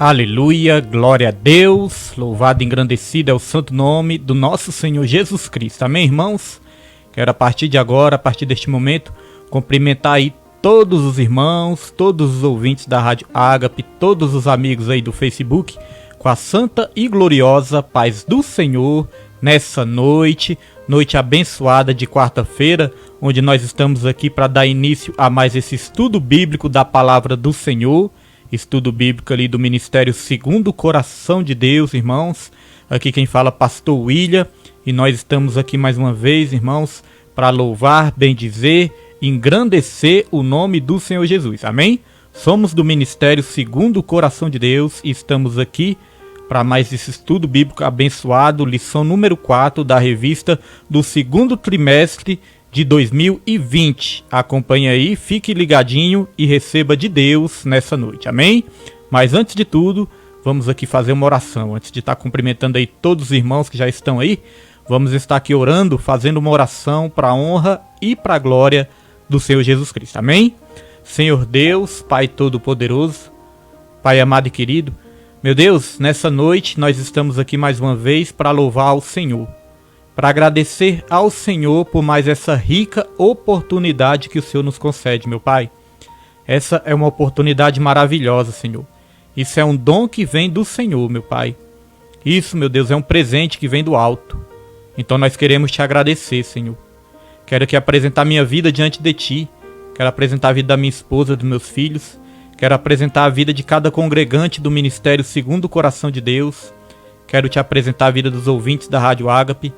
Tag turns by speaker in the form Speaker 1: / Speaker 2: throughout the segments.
Speaker 1: Aleluia, glória a Deus, louvado e engrandecido é o santo nome do nosso Senhor Jesus Cristo. Amém, irmãos? Quero a partir de agora, a partir deste momento, cumprimentar aí todos os irmãos, todos os ouvintes da Rádio Ágape, todos os amigos aí do Facebook, com a santa e gloriosa paz do Senhor, nessa noite abençoada de quarta-feira, onde nós estamos aqui para dar início a mais esse estudo bíblico da palavra do Senhor, estudo bíblico ali do Ministério Segundo o Coração de Deus, irmãos. Aqui quem fala é Pastor William, e nós estamos aqui mais uma vez, irmãos, para louvar, bendizer, engrandecer o nome do Senhor Jesus, amém? Somos do Ministério Segundo o Coração de Deus e estamos aqui para mais esse estudo bíblico abençoado, lição número 4 da revista do segundo trimestre de 2020. Acompanhe aí, fique ligadinho e receba de Deus nessa noite, amém? Mas antes de tudo, vamos aqui fazer uma oração. Antes de estar cumprimentando aí todos os irmãos que já estão aí, vamos estar aqui orando, fazendo uma oração para a honra e para a glória do Senhor Jesus Cristo, amém? Senhor Deus, Pai Todo-Poderoso, Pai amado e querido, meu Deus, nessa noite nós estamos aqui mais uma vez para louvar ao Senhor, para agradecer ao Senhor por mais essa rica oportunidade que o Senhor nos concede, meu Pai. Essa é uma oportunidade maravilhosa, Senhor. Isso é um dom que vem do Senhor, meu Pai. Isso, meu Deus, é um presente que vem do alto. Então nós queremos te agradecer, Senhor. Quero aqui apresentar minha vida diante de Ti. Quero apresentar a vida da minha esposa, dos meus filhos. Quero apresentar a vida de cada congregante do Ministério Segundo o Coração de Deus. Quero te apresentar a vida dos ouvintes da Rádio Ágape.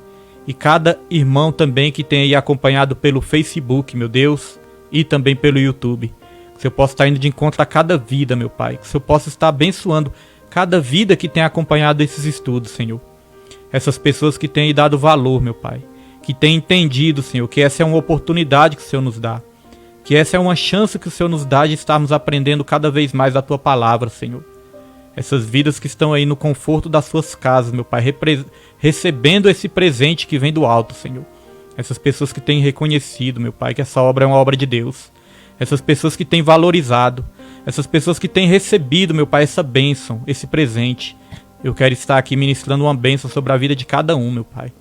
Speaker 1: E cada irmão também que tem aí acompanhado pelo Facebook, meu Deus, e também pelo YouTube. Que o Senhor possa estar indo de encontro a cada vida, meu Pai. Que o Senhor possa estar abençoando cada vida que tem acompanhado esses estudos, Senhor. Essas pessoas que têm dado valor, meu Pai. Que têm entendido, Senhor, que essa é uma oportunidade que o Senhor nos dá. Que essa é uma chance que o Senhor nos dá de estarmos aprendendo cada vez mais da Tua Palavra, Senhor. Essas vidas que estão aí no conforto das suas casas, meu Pai, recebendo esse presente que vem do alto, Senhor. Essas pessoas que têm reconhecido, meu Pai, que essa obra é uma obra de Deus. Essas pessoas que têm valorizado. Essas pessoas que têm recebido, meu Pai, essa bênção, esse presente. Eu quero estar aqui ministrando uma bênção sobre a vida de cada um, meu Pai.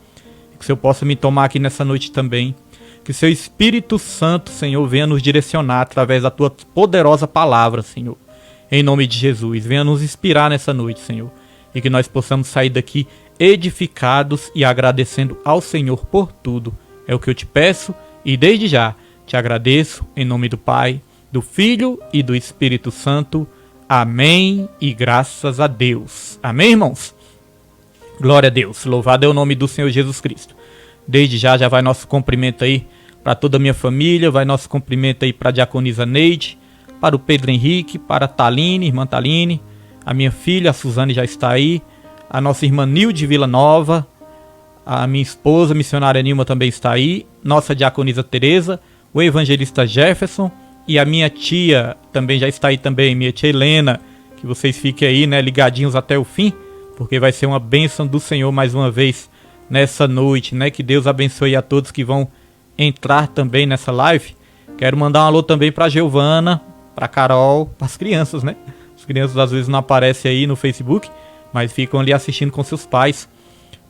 Speaker 1: Que o Senhor possa me tomar aqui nessa noite também. Que o Seu Espírito Santo, Senhor, venha nos direcionar através da Tua poderosa palavra, Senhor. Em nome de Jesus, venha nos inspirar nessa noite, Senhor. E que nós possamos sair daqui edificados e agradecendo ao Senhor por tudo. É o que eu te peço e desde já te agradeço em nome do Pai, do Filho e do Espírito Santo. Amém e graças a Deus. Amém, irmãos? Glória a Deus. Louvado é o nome do Senhor Jesus Cristo. Desde já vai nosso cumprimento aí para toda a minha família, vai nosso cumprimento aí para a diaconisa Neide, para o Pedro Henrique, para a Taline, irmã Taline, a minha filha, a Suzane já está aí, a nossa irmã Nilde Vila Nova, a minha esposa, a missionária Nilma também está aí, nossa diaconisa Tereza, o evangelista Jefferson e a minha tia também já está aí também, minha tia Helena, que vocês fiquem aí, né, ligadinhos até o fim, porque vai ser uma bênção do Senhor mais uma vez nessa noite, né, que Deus abençoe a todos que vão entrar também nessa live. Quero mandar um alô também para a Giovana, para Carol, para as crianças, né? As crianças às vezes não aparecem aí no Facebook, mas ficam ali assistindo com seus pais.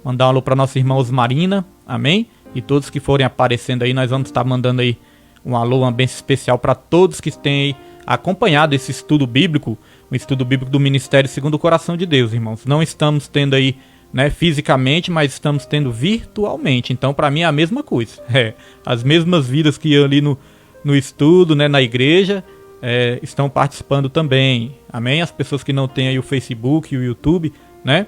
Speaker 1: Mandar um alô para nossa irmã Osmarina, amém? E todos que forem aparecendo aí, nós vamos estar mandando aí um alô, uma bênção especial para todos que têm acompanhado esse estudo bíblico, o estudo bíblico do Ministério Segundo o Coração de Deus, irmãos. Não estamos tendo aí, né, fisicamente, mas estamos tendo virtualmente. Então, para mim é a mesma coisa. As mesmas vidas que iam ali no estudo, né, na igreja, estão participando também, amém? As pessoas que não têm aí o Facebook e o YouTube, né,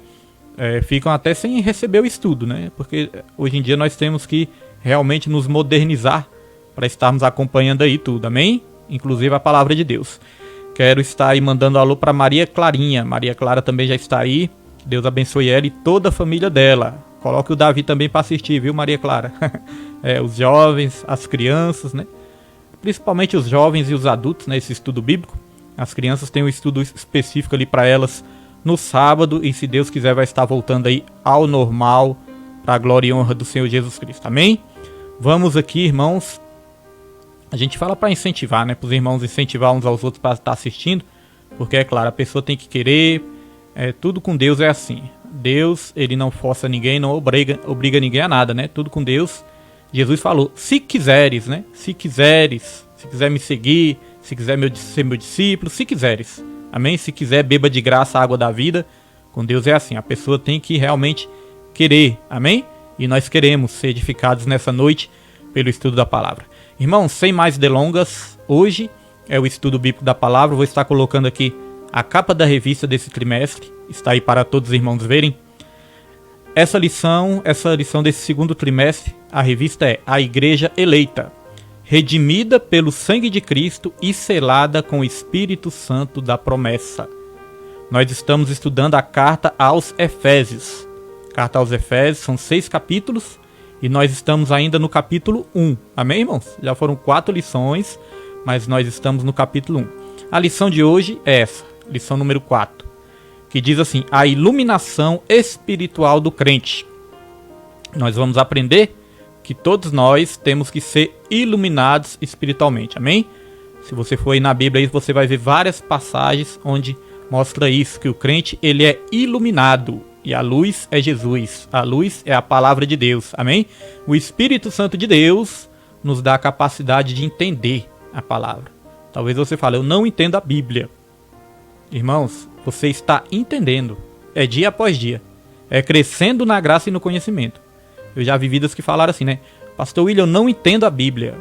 Speaker 1: ficam até sem receber o estudo, né, porque hoje em dia nós temos que realmente nos modernizar para estarmos acompanhando aí tudo, amém? Inclusive a palavra de Deus. Quero estar aí mandando alô para Maria Clarinha, Maria Clara também já está aí, que Deus abençoe ela e toda a família dela. Coloque o Davi também para assistir, viu, Maria Clara? Os jovens, as crianças, né? Principalmente os jovens e os adultos, né, esse estudo bíblico. As crianças têm um estudo específico ali para elas no sábado e se Deus quiser vai estar voltando aí ao normal para a glória e honra do Senhor Jesus Cristo, amém? Vamos aqui, irmãos, a gente fala para incentivar, né, para os irmãos incentivar uns aos outros para estar assistindo, porque é claro, a pessoa tem que querer, Tudo com Deus é assim. Deus, ele não força ninguém, não obriga ninguém a nada, né? Tudo com Deus. Jesus falou, se quiseres, né? Se quiser me seguir, se quiser ser meu discípulo, se quiseres. Amém? Se quiser, beba de graça a água da vida. Com Deus é assim, a pessoa tem que realmente querer, amém? E nós queremos ser edificados nessa noite pelo estudo da palavra. Irmãos, sem mais delongas, hoje é o estudo bíblico da palavra. Vou estar colocando aqui a capa da revista desse trimestre, está aí para todos os irmãos verem. Essa lição desse segundo trimestre, a revista é A Igreja Eleita, redimida pelo sangue de Cristo e selada com o Espírito Santo da promessa. Nós estamos estudando a carta aos Efésios. Carta aos Efésios, são 6 capítulos e nós estamos ainda no capítulo 1. Amém, irmãos? Já foram 4 lições, mas nós estamos no capítulo 1. A lição de hoje é essa, lição número 4, que diz assim, a iluminação espiritual do crente. Nós vamos aprender que todos nós temos que ser iluminados espiritualmente, amém? Se você for aí na Bíblia, aí você vai ver várias passagens onde mostra isso, que o crente ele é iluminado e a luz é Jesus, a luz é a palavra de Deus, amém? O Espírito Santo de Deus nos dá a capacidade de entender a palavra. Talvez você fale, eu não entendo a Bíblia. Irmãos, você está entendendo, é dia após dia, é crescendo na graça e no conhecimento. Eu já vi vidas que falaram assim, né? Pastor William, eu não entendo a Bíblia.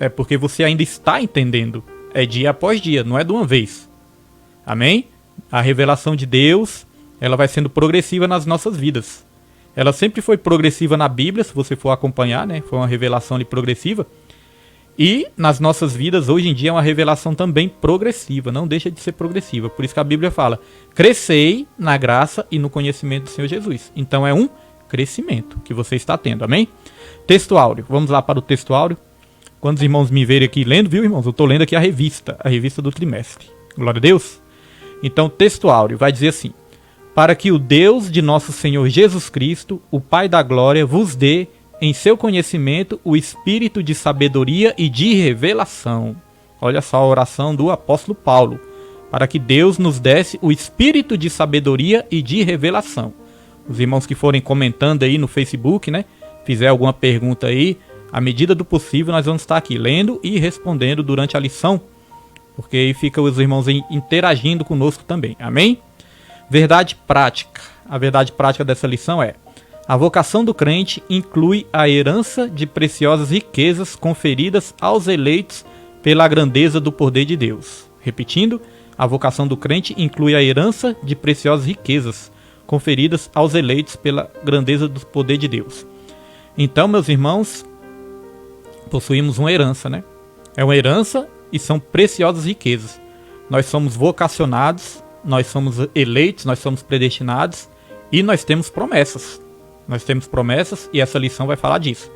Speaker 1: É porque você ainda está entendendo, é dia após dia, não é de uma vez. Amém? A revelação de Deus, ela vai sendo progressiva nas nossas vidas. Ela sempre foi progressiva na Bíblia, se você for acompanhar, né? Foi uma revelação ali progressiva. E nas nossas vidas, hoje em dia, é uma revelação também progressiva, não deixa de ser progressiva. Por isso que a Bíblia fala, crescei na graça e no conhecimento do Senhor Jesus. Então é um crescimento que você está tendo, amém? Texto áureo, vamos lá para o texto áureo. Quando os irmãos me verem aqui lendo, viu, irmãos? Eu estou lendo aqui a revista do trimestre. Glória a Deus. Então, texto áureo vai dizer assim, para que o Deus de nosso Senhor Jesus Cristo, o Pai da glória, vos dê em seu conhecimento o espírito de sabedoria e de revelação. Olha só a oração do apóstolo Paulo. Para que Deus nos desse o espírito de sabedoria e de revelação. Os irmãos que forem comentando aí no Facebook, né? Fizer alguma pergunta aí, à medida do possível nós vamos estar aqui lendo e respondendo durante a lição. Porque aí fica os irmãos interagindo conosco também. Amém? Verdade prática. A verdade prática dessa lição é: a vocação do crente inclui a herança de preciosas riquezas conferidas aos eleitos pela grandeza do poder de Deus. Repetindo, a vocação do crente inclui a herança de preciosas riquezas conferidas aos eleitos pela grandeza do poder de Deus. Então, meus irmãos, possuímos uma herança, né? É uma herança e são preciosas riquezas. Nós somos vocacionados, nós somos eleitos, nós somos predestinados e nós temos promessas. Nós temos promessas e essa lição vai falar disso.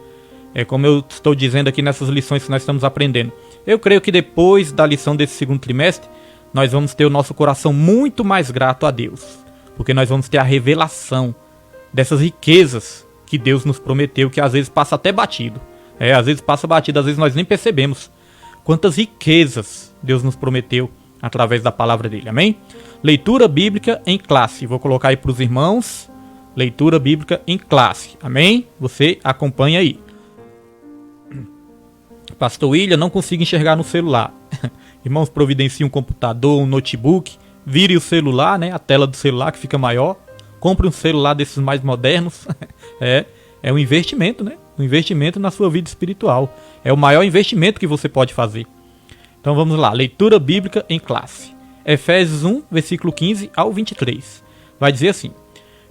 Speaker 1: É como eu estou dizendo aqui nessas lições que nós estamos aprendendo. Eu creio que depois da lição desse segundo trimestre, nós vamos ter o nosso coração muito mais grato a Deus. Porque nós vamos ter a revelação dessas riquezas que Deus nos prometeu, que às vezes passa até batido. Às vezes passa batido, às vezes nós nem percebemos quantas riquezas Deus nos prometeu através da palavra dele. Amém? Leitura bíblica em classe. Vou colocar aí para os irmãos. Leitura bíblica em classe. Amém? Você acompanha aí. Pastor William, não consigo enxergar no celular. Irmãos, providencie um computador, um notebook. Vire o celular, né? A tela do celular que fica maior. Compre um celular desses mais modernos. É um investimento, né? Um investimento na sua vida espiritual. É o maior investimento que você pode fazer. Então vamos lá. Leitura bíblica em classe. Efésios 1, versículo 15 ao 23. Vai dizer assim: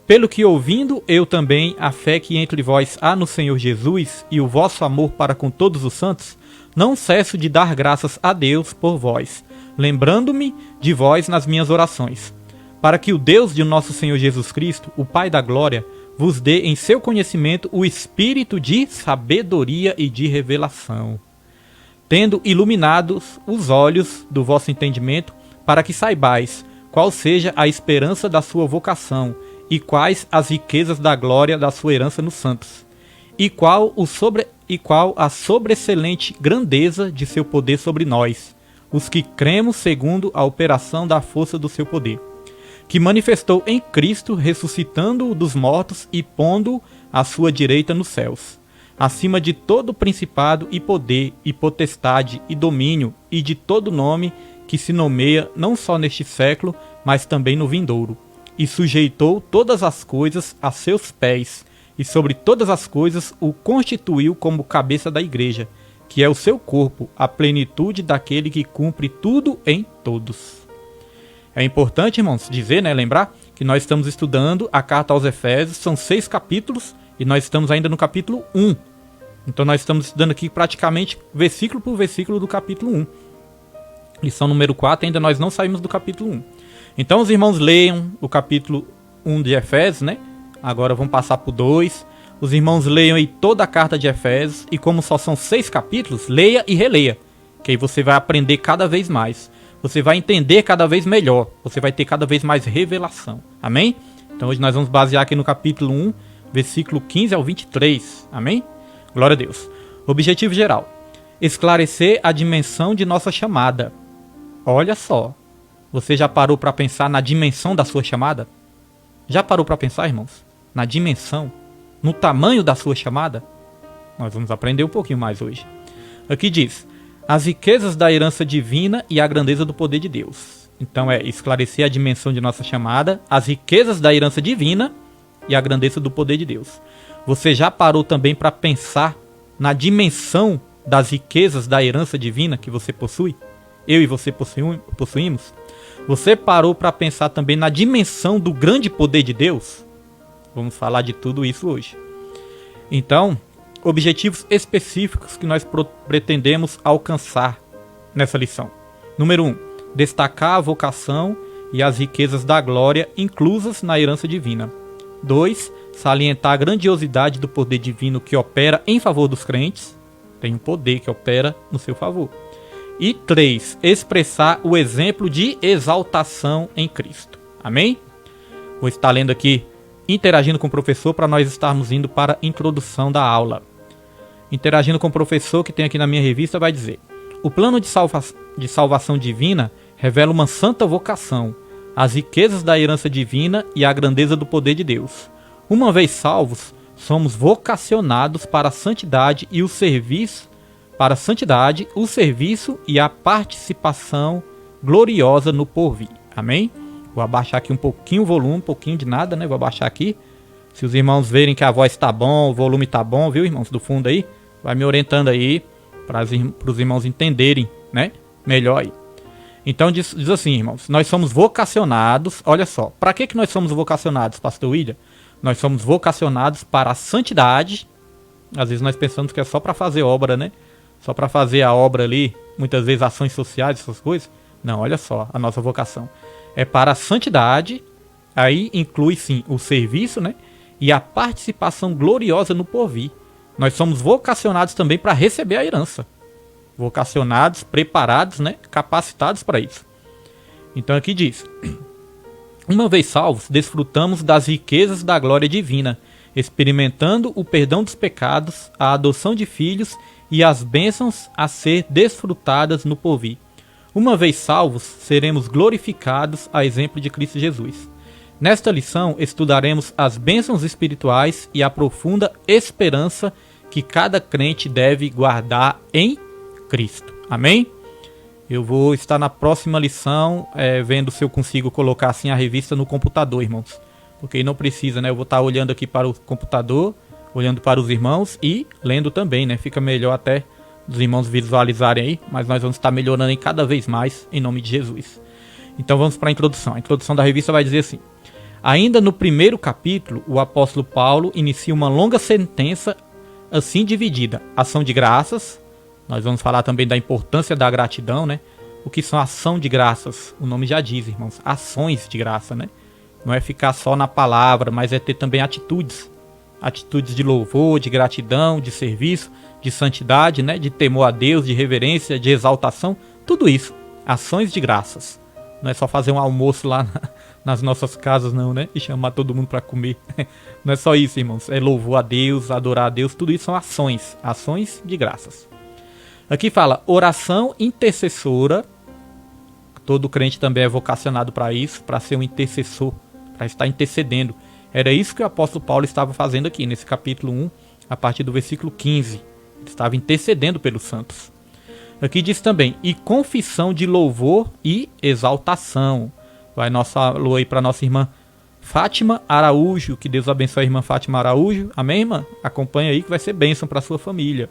Speaker 1: pelo que ouvindo eu também a fé que entre vós há no Senhor Jesus e o vosso amor para com todos os santos, não cesso de dar graças a Deus por vós, lembrando-me de vós nas minhas orações, para que o Deus de nosso Senhor Jesus Cristo, o Pai da glória, vos dê em seu conhecimento o espírito de sabedoria e de revelação, tendo iluminados os olhos do vosso entendimento, para que saibais qual seja a esperança da sua vocação, e quais as riquezas da glória da sua herança nos santos, e qual a sobreexcelente grandeza de seu poder sobre nós, os que cremos segundo a operação da força do seu poder, que manifestou em Cristo, ressuscitando-o dos mortos e pondo-o à sua direita nos céus, acima de todo principado e poder e potestade e domínio e de todo nome que se nomeia não só neste século, mas também no vindouro. E sujeitou todas as coisas a seus pés, e sobre todas as coisas o constituiu como cabeça da igreja, que é o seu corpo, a plenitude daquele que cumpre tudo em todos. É importante, irmãos, dizer, lembrar que nós estamos estudando a carta aos Efésios, são 6 capítulos, e nós estamos ainda no capítulo 1. Então nós estamos estudando aqui praticamente versículo por versículo do capítulo 1. Lição número 4, ainda nós não saímos do capítulo 1. Então os irmãos leiam o capítulo 1 de Efésios, Agora vamos passar para o 2. Os irmãos leiam aí toda a carta de Efésios, e como só são 6 capítulos, leia e releia, que aí você vai aprender cada vez mais. Você vai entender cada vez melhor. Você vai ter cada vez mais revelação. Amém? Então hoje nós vamos basear aqui no capítulo 1, versículo 15 ao 23. Amém? Glória a Deus. Objetivo geral: esclarecer a dimensão de nossa chamada. Olha só. Você já parou para pensar na dimensão da sua chamada? Já parou para pensar, irmãos? Na dimensão? No tamanho da sua chamada? Nós vamos aprender um pouquinho mais hoje. Aqui diz: as riquezas da herança divina e a grandeza do poder de Deus. Então é esclarecer a dimensão de nossa chamada, as riquezas da herança divina e a grandeza do poder de Deus. Você já parou também para pensar na dimensão das riquezas da herança divina que você possui? Eu e você possuímos? Você parou para pensar também na dimensão do grande poder de Deus? Vamos falar de tudo isso hoje. Então, objetivos específicos que nós pretendemos alcançar nessa lição. Número 1. Destacar a vocação e as riquezas da glória inclusas na herança divina. 2. Salientar a grandiosidade do poder divino que opera em favor dos crentes. Tem um poder que opera no seu favor. E 3. Expressar o exemplo de exaltação em Cristo. Amém? Vou estar lendo aqui, interagindo com o professor, para nós estarmos indo para a introdução da aula. Interagindo com o professor, que tem aqui na minha revista, vai dizer: o plano de salvação divina revela uma santa vocação, as riquezas da herança divina e a grandeza do poder de Deus. Uma vez salvos, somos vocacionados para a santidade e o serviço, e a participação gloriosa no porvir. Amém? Vou abaixar aqui um pouquinho o volume, um pouquinho de nada, Vou abaixar aqui. Se os irmãos verem que a voz está bom, o volume está bom, viu, irmãos, do fundo aí, vai me orientando aí para os irmãos entenderem, melhor aí. Então diz assim, irmãos: nós somos vocacionados. Olha só, para que nós somos vocacionados, pastor William? Nós somos vocacionados para a santidade. Às vezes nós pensamos que é só para fazer obra, Só para fazer a obra ali, muitas vezes ações sociais, essas coisas. Não, olha só, a nossa vocação é para a santidade. Aí inclui sim o serviço, e a participação gloriosa no porvir. Nós somos vocacionados também para receber a herança. Vocacionados, preparados, capacitados para isso. Então aqui diz: uma vez salvos, desfrutamos das riquezas da glória divina, experimentando o perdão dos pecados, a adoção de filhos e as bênçãos a ser desfrutadas no porvir. Uma vez salvos, seremos glorificados a exemplo de Cristo Jesus. Nesta lição, estudaremos as bênçãos espirituais e a profunda esperança que cada crente deve guardar em Cristo. Amém? Eu vou estar na próxima lição, vendo se eu consigo colocar assim a revista no computador, irmãos. Porque aí não precisa, eu vou estar olhando aqui para o computador, olhando para os irmãos e lendo também, Fica melhor até os irmãos visualizarem aí, mas nós vamos estar melhorando aí cada vez mais, em nome de Jesus. Então vamos para a introdução. A introdução da revista vai dizer assim: ainda no primeiro capítulo, o apóstolo Paulo inicia uma longa sentença assim dividida: ação de graças. Nós vamos falar também da importância da gratidão, O que são ação de graças? O nome já diz, irmãos, ações de graça, Não é ficar só na palavra, mas é ter também atitudes. Atitudes de louvor, de gratidão, de serviço, de santidade, de temor a Deus, de reverência, de exaltação. Tudo isso, ações de graças. Não é só fazer um almoço lá nas nossas casas, não, E chamar todo mundo para comer. Não é só isso, irmãos. É louvor a Deus, adorar a Deus. Tudo isso são ações. Ações de graças. Aqui fala oração intercessora. Todo crente também é vocacionado para isso, para ser um intercessor, para estar intercedendo. Era isso que o apóstolo Paulo estava fazendo aqui, nesse capítulo 1, a partir do versículo 15. Ele estava intercedendo pelos santos. Aqui diz também, e confissão de louvor e exaltação. Vai nosso alô aí para nossa irmã Fátima Araújo, que Deus abençoe a irmã Fátima Araújo. Amém, irmã? Acompanha aí que vai ser bênção para sua família.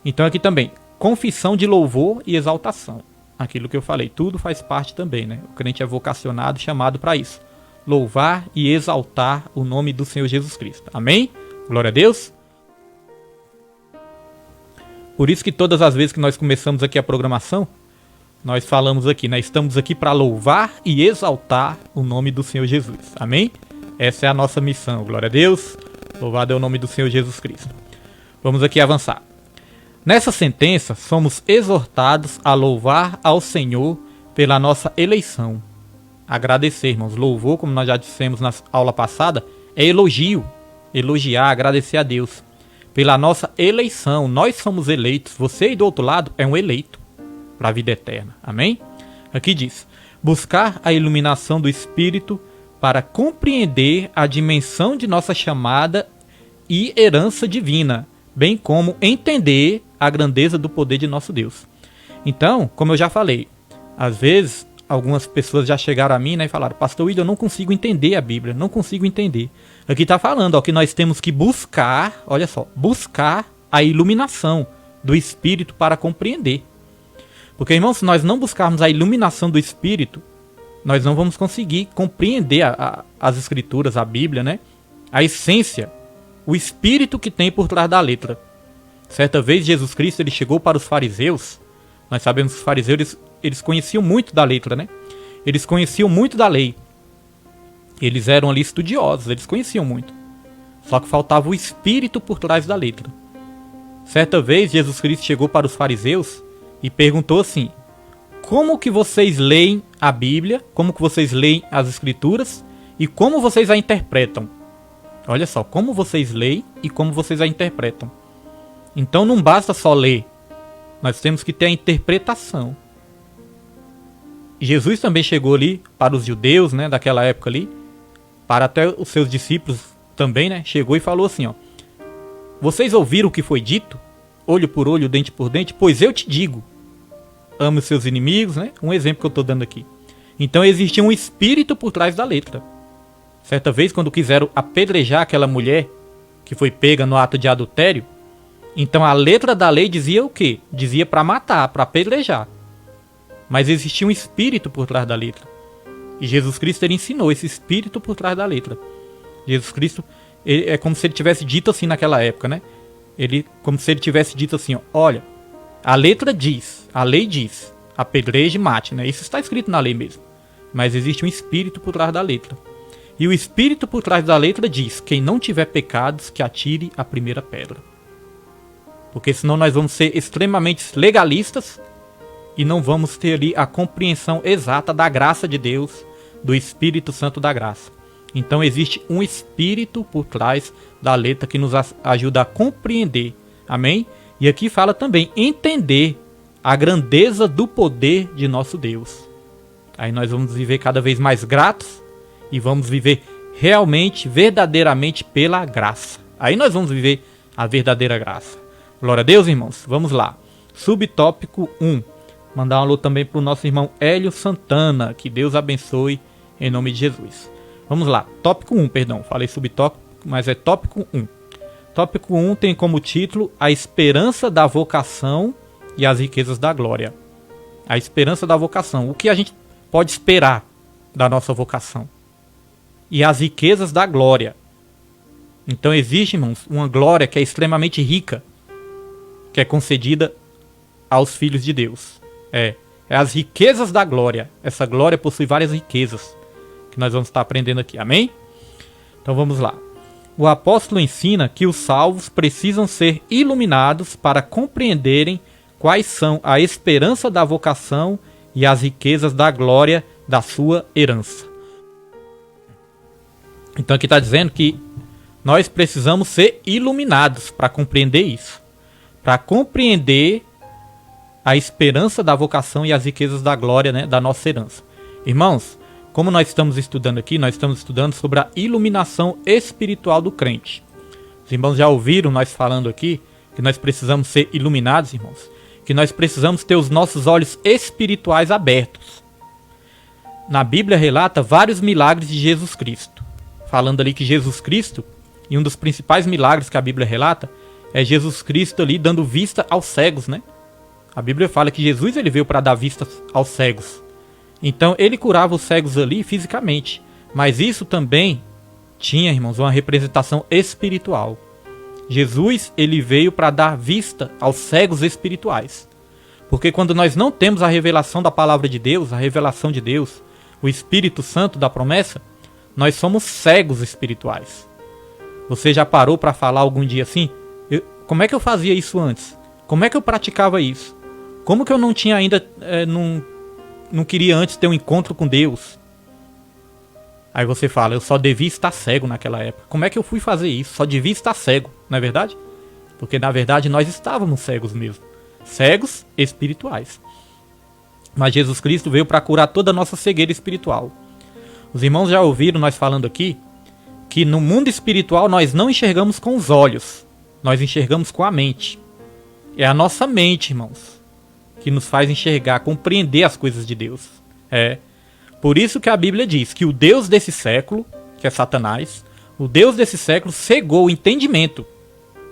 Speaker 1: Então aqui também, confissão de louvor e exaltação. Aquilo que eu falei, tudo faz parte também, né? O crente é vocacionado, chamado para isso. Louvar e exaltar o nome do Senhor Jesus Cristo. Amém? Glória a Deus. Por isso que todas as vezes que nós começamos aqui a programação, nós falamos aqui, né? Estamos aqui para louvar e exaltar o nome do Senhor Jesus. Amém? Essa é a nossa missão. Glória a Deus. Louvado é o nome do Senhor Jesus Cristo. Vamos aqui avançar. Nessa sentença, somos exortados a louvar ao Senhor pela nossa eleição. Agradecer, irmãos. Louvor, como nós já dissemos na aula passada, é elogio. Elogiar, agradecer a Deus. Pela nossa eleição. Nós somos eleitos. Você aí do outro lado é um eleito para a vida eterna. Amém? Aqui diz, buscar a iluminação do Espírito para compreender a dimensão de nossa chamada e herança divina, bem como entender a grandeza do poder de nosso Deus. Então, como eu já falei, às vezes algumas pessoas já chegaram a mim, né, e falaram, pastor William, eu não consigo entender a Bíblia, não consigo entender. Aqui está falando, ó, que nós temos que buscar, olha só, buscar a iluminação do Espírito para compreender. Porque, irmãos, se nós não buscarmos a iluminação do Espírito, nós não vamos conseguir compreender as Escrituras, a Bíblia, né? A essência, o Espírito que tem por trás da letra. Certa vez, Jesus Cristo ele chegou para os fariseus. Nós sabemos que os fariseus eles conheciam muito da letra, né? Eles conheciam muito da lei. Eles eram ali estudiosos, eles conheciam muito. Só que faltava o Espírito por trás da letra. Certa vez, Jesus Cristo chegou para os fariseus e perguntou assim, como que vocês leem a Bíblia, como que vocês leem as Escrituras e como vocês a interpretam? Olha só, como vocês leem e como vocês a interpretam. Então não basta só ler, nós temos que ter a interpretação. Jesus também chegou ali para os judeus, né, daquela época ali, para até os seus discípulos também, né, chegou e falou assim, ó, vocês ouviram o que foi dito? Olho por olho, dente por dente? Pois eu te digo, ame os seus inimigos, né? Um exemplo que eu estou dando aqui. Então existia um espírito por trás da letra. Certa vez, quando quiseram apedrejar aquela mulher que foi pega no ato de adultério, então a letra da lei dizia o quê? Dizia para matar, para apedrejar. Mas existia um espírito por trás da letra. E Jesus Cristo ele ensinou esse espírito por trás da letra. Jesus Cristo é como se ele tivesse dito assim naquela época, né? Como se ele tivesse dito assim, ó, olha, a letra diz, a lei diz, apedreje e mate, né? Isso está escrito na lei mesmo. Mas existe um espírito por trás da letra. E o espírito por trás da letra diz, quem não tiver pecados, que atire a primeira pedra. Porque senão nós vamos ser extremamente legalistas e não vamos ter ali a compreensão exata da graça de Deus, do Espírito Santo da graça. Então existe um espírito por trás da letra que nos ajuda a compreender. Amém? E aqui fala também entender a grandeza do poder de nosso Deus. Aí nós vamos viver cada vez mais gratos e vamos viver realmente, verdadeiramente pela graça. Aí nós vamos viver a verdadeira graça. Glória a Deus, irmãos. Vamos lá. Subtópico 1. Mandar um alô também para o nosso irmão Hélio Santana. Que Deus abençoe em nome de Jesus. Vamos lá. Tópico 1, perdão. Falei subtópico, mas é tópico 1. Tópico 1 tem como título A Esperança da Vocação e as Riquezas da Glória. A esperança da vocação. O que a gente pode esperar da nossa vocação? E as riquezas da glória. Então existe, irmãos, uma glória que é extremamente rica, que é concedida aos filhos de Deus. É as riquezas da glória. Essa glória possui várias riquezas, que nós vamos estar aprendendo aqui. Amém? Então vamos lá. O apóstolo ensina que os salvos precisam ser iluminados para compreenderem quais são a esperança da vocação e as riquezas da glória da sua herança. Então aqui está dizendo que nós precisamos ser iluminados para compreender isso. Para compreender a esperança da vocação e as riquezas da glória, né, da nossa herança. Irmãos, como nós estamos estudando aqui, nós estamos estudando sobre a iluminação espiritual do crente. Os irmãos já ouviram nós falando aqui que nós precisamos ser iluminados, irmãos, que nós precisamos ter os nossos olhos espirituais abertos. Na Bíblia relata vários milagres de Jesus Cristo, falando ali que Jesus Cristo, e um dos principais milagres que a Bíblia relata, é Jesus Cristo ali dando vista aos cegos, né? A Bíblia fala que Jesus ele veio para dar vista aos cegos. Então ele curava os cegos ali fisicamente, mas isso também tinha, irmãos, uma representação espiritual. Jesus ele veio para dar vista aos cegos espirituais. Porque quando nós não temos a revelação da palavra de Deus, a revelação de Deus, o Espírito Santo da promessa, nós somos cegos espirituais. Você já parou para falar algum dia assim? Como é que eu fazia isso antes? Como é que eu praticava isso? Como que eu não tinha ainda, não queria antes ter um encontro com Deus? Aí você fala, eu só devia estar cego naquela época. Como é que eu fui fazer isso? Só devia estar cego, não é verdade? Porque na verdade nós estávamos cegos mesmo. Cegos espirituais. Mas Jesus Cristo veio para curar toda a nossa cegueira espiritual. Os irmãos já ouviram nós falando aqui que no mundo espiritual nós não enxergamos com os olhos, nós enxergamos com a mente. É a nossa mente, irmãos, que nos faz enxergar, compreender as coisas de Deus. Por isso que a Bíblia diz que o Deus desse século, que é Satanás, o Deus desse século cegou o entendimento.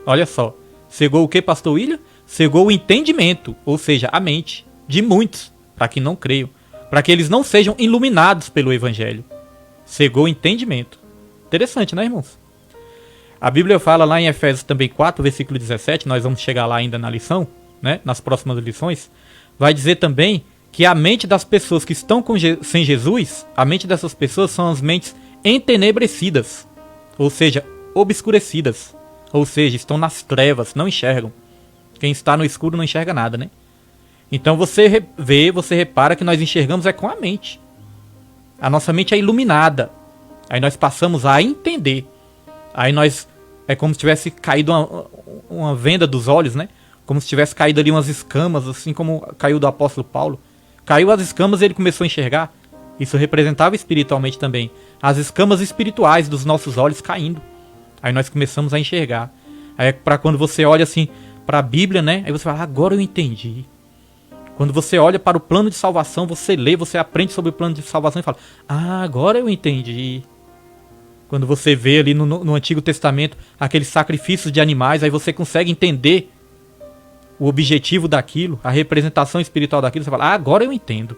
Speaker 1: Olha só, cegou o que, pastor William? Cegou o entendimento, ou seja, a mente, de muitos, para que não creiam, para que eles não sejam iluminados pelo Evangelho. Cegou o entendimento. Interessante, né, irmãos? A Bíblia fala lá em Efésios também 4, versículo 17, nós vamos chegar lá ainda na lição, né, nas próximas lições, vai dizer também que a mente das pessoas que estão sem Jesus, a mente dessas pessoas são as mentes entenebrecidas, ou seja, obscurecidas, ou seja, estão nas trevas, não enxergam. Quem está no escuro não enxerga nada, né? Então você repara que nós enxergamos com a mente. A nossa mente é iluminada. Aí nós passamos a entender. Aí nós, é como se tivesse caído uma venda dos olhos, né? Como se tivesse caído ali umas escamas, assim como caiu do apóstolo Paulo. Caiu as escamas e ele começou a enxergar. Isso representava espiritualmente também. As escamas espirituais dos nossos olhos caindo. Aí nós começamos a enxergar. Aí é para quando você olha assim para a Bíblia, né? Aí você fala, agora eu entendi. Quando você olha para o plano de salvação, você lê, você aprende sobre o plano de salvação e fala, agora eu entendi. Quando você vê ali no Antigo Testamento aqueles sacrifícios de animais, aí você consegue entender o objetivo daquilo, a representação espiritual daquilo, você fala, agora eu entendo.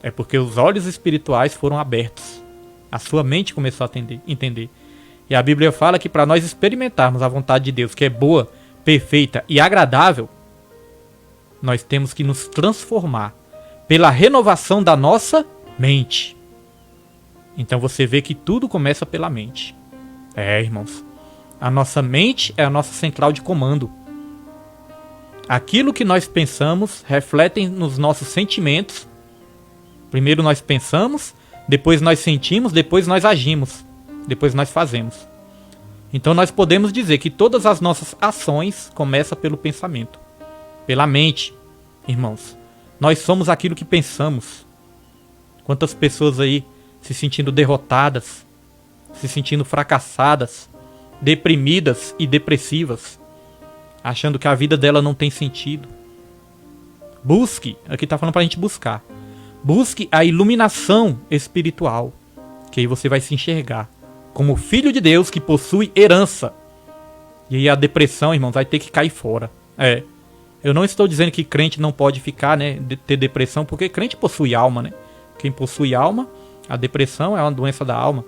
Speaker 1: É porque os olhos espirituais foram abertos. A sua mente começou a entender. E a Bíblia fala que para nós experimentarmos a vontade de Deus, que é boa, perfeita e agradável, nós temos que nos transformar pela renovação da nossa mente. Então você vê que tudo começa pela mente. Irmãos, a nossa mente é a nossa central de comando. Aquilo que nós pensamos reflete nos nossos sentimentos. Primeiro nós pensamos, depois nós sentimos, depois nós agimos, depois nós fazemos. Então nós podemos dizer que todas as nossas ações começam pelo pensamento, pela mente. Irmãos, nós somos aquilo que pensamos. Quantas pessoas aí se sentindo derrotadas, se sentindo fracassadas, deprimidas e depressivas, achando que a vida dela não tem sentido. Busque, aqui está falando para a gente buscar. Busque a iluminação espiritual, que aí você vai se enxergar como filho de Deus que possui herança. E aí a depressão, irmãos, vai ter que cair fora. Eu não estou dizendo que crente não pode ficar, né, ter depressão, porque crente possui alma, né? Quem possui alma, a depressão é uma doença da alma.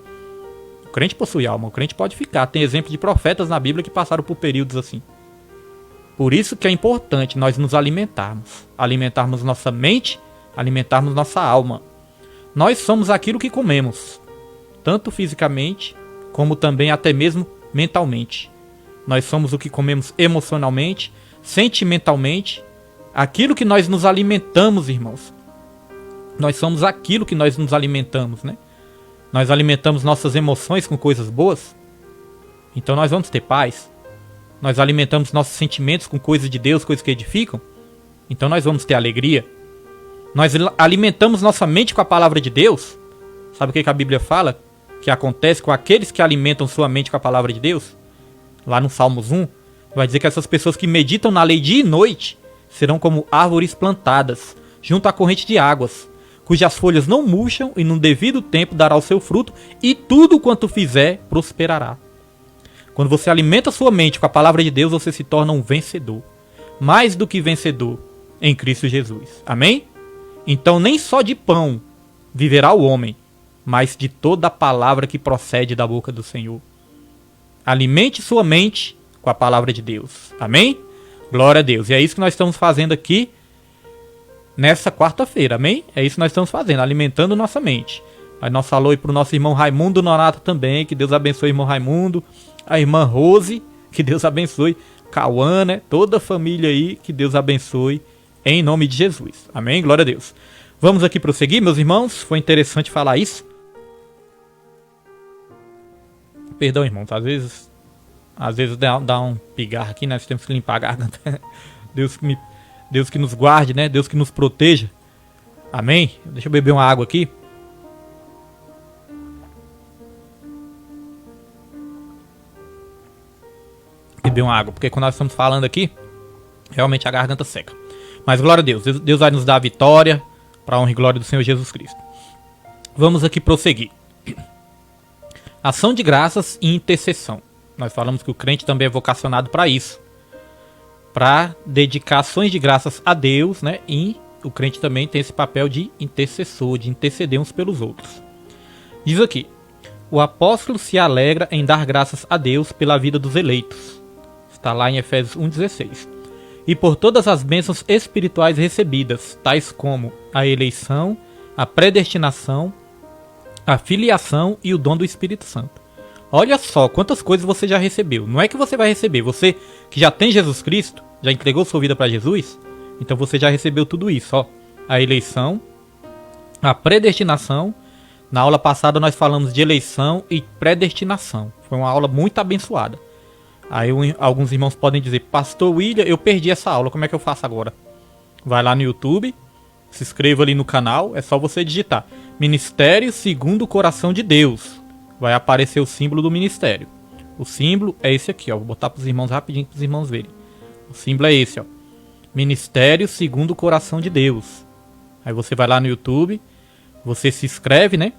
Speaker 1: O crente possui alma, o crente pode ficar. Tem exemplo de profetas na Bíblia que passaram por períodos assim. Por isso que é importante nós nos alimentarmos. Alimentarmos nossa mente, alimentarmos nossa alma. Nós somos aquilo que comemos, tanto fisicamente, como também até mesmo mentalmente. Nós somos o que comemos emocionalmente, sentimentalmente, aquilo que nós nos alimentamos, irmãos. Nós somos aquilo que nós nos alimentamos, né? Nós alimentamos nossas emoções com coisas boas, então nós vamos ter paz. Nós alimentamos nossos sentimentos com coisas de Deus, coisas que edificam, Então nós vamos ter alegria. Nós alimentamos nossa mente com a palavra de Deus. Sabe o que a Bíblia fala? Que acontece com aqueles que alimentam sua mente com a palavra de Deus? Lá no Salmos 1, vai dizer que essas pessoas que meditam na lei dia e noite serão como árvores plantadas junto à corrente de águas, cujas folhas não murcham e no devido tempo dará o seu fruto, e tudo quanto fizer prosperará. Quando você alimenta sua mente com a palavra de Deus, você se torna um vencedor. Mais do que vencedor em Cristo Jesus. Amém? Então nem só de pão viverá o homem, mas de toda a palavra que procede da boca do Senhor. Alimente sua mente com a palavra de Deus. Amém? Glória a Deus. E é isso que nós estamos fazendo aqui nessa quarta-feira. Amém? É isso que nós estamos fazendo, alimentando nossa mente. Aí nós falou aí pro nosso irmão Raimundo Nonato também, que Deus abençoe o irmão Raimundo. A irmã Rose, que Deus abençoe. Cauã, né? Toda a família aí, que Deus abençoe. Em nome de Jesus. Amém? Glória a Deus. Vamos aqui prosseguir, meus irmãos. Foi interessante falar isso. Perdão, irmãos. Às vezes dá um pigarro aqui, né? Nós temos que limpar a garganta. Deus que nos guarde, né? Deus que nos proteja. Amém? Deixa eu beber uma água aqui. Beber uma água, porque quando nós estamos falando aqui, realmente a garganta seca. Mas glória a Deus. Deus vai nos dar a vitória para a honra e glória do Senhor Jesus Cristo. Vamos aqui prosseguir. Ação de graças e intercessão. Nós falamos que o crente também é vocacionado para isso. Para dedicar ações de graças a Deus, né? E o crente também tem esse papel de intercessor, de interceder uns pelos outros. Diz aqui: o apóstolo se alegra em dar graças a Deus pela vida dos eleitos. Está lá em Efésios 1,16. E por todas as bênçãos espirituais recebidas, tais como a eleição, a predestinação, a filiação e o dom do Espírito Santo. Olha só quantas coisas você já recebeu. Não é que você vai receber, você que já tem Jesus Cristo, já entregou sua vida para Jesus, então você já recebeu tudo isso, ó. A eleição, a predestinação. Na aula passada nós falamos de eleição e predestinação. Foi uma aula muito abençoada. Aí alguns irmãos podem dizer: Pastor William, eu perdi essa aula, como é que eu faço agora? Vai lá no YouTube, se inscreva ali no canal, é só você digitar Ministério Segundo o Coração de Deus. Vai aparecer o símbolo do ministério. O símbolo é esse aqui, ó. Vou botar para os irmãos rapidinho para os irmãos verem. O símbolo é esse, ó. Ministério Segundo o Coração de Deus. Aí você vai lá no YouTube, você se inscreve, né?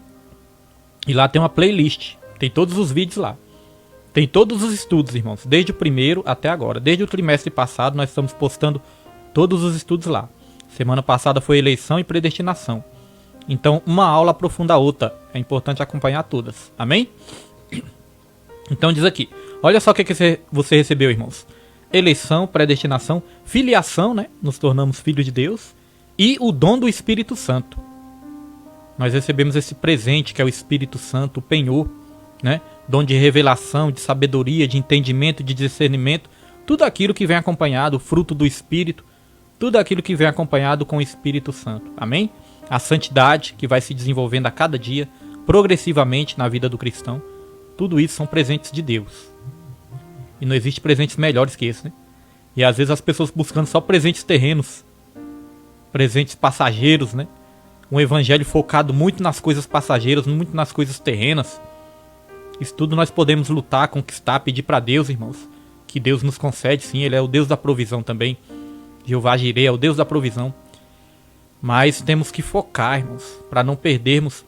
Speaker 1: E lá tem uma playlist. Tem todos os vídeos lá. Tem todos os estudos, irmãos, desde o primeiro até agora. Desde o trimestre passado nós estamos postando todos os estudos lá. Semana passada foi eleição e predestinação. Então uma aula aprofunda a outra. É importante acompanhar todas. Amém? Então diz aqui. Olha só o que você recebeu, irmãos. Eleição, predestinação, filiação, né? Nos tornamos filhos de Deus. E o dom do Espírito Santo. Nós recebemos esse presente que é o Espírito Santo, o penhor, né? Dom de revelação, de sabedoria, de entendimento, de discernimento, tudo aquilo que vem acompanhado, o fruto do Espírito, tudo aquilo que vem acompanhado com o Espírito Santo. Amém? A santidade que vai se desenvolvendo a cada dia, progressivamente na vida do cristão, tudo isso são presentes de Deus. E não existe presentes melhores que esse, né? E às vezes as pessoas buscando só presentes terrenos, presentes passageiros, né? Um evangelho focado muito nas coisas passageiras, muito nas coisas terrenas. Isso tudo nós podemos lutar, conquistar, pedir para Deus, irmãos, que Deus nos concede, sim, Ele é o Deus da provisão também. Jeová Jireh é o Deus da provisão. Mas temos que focar, irmãos, para não perdermos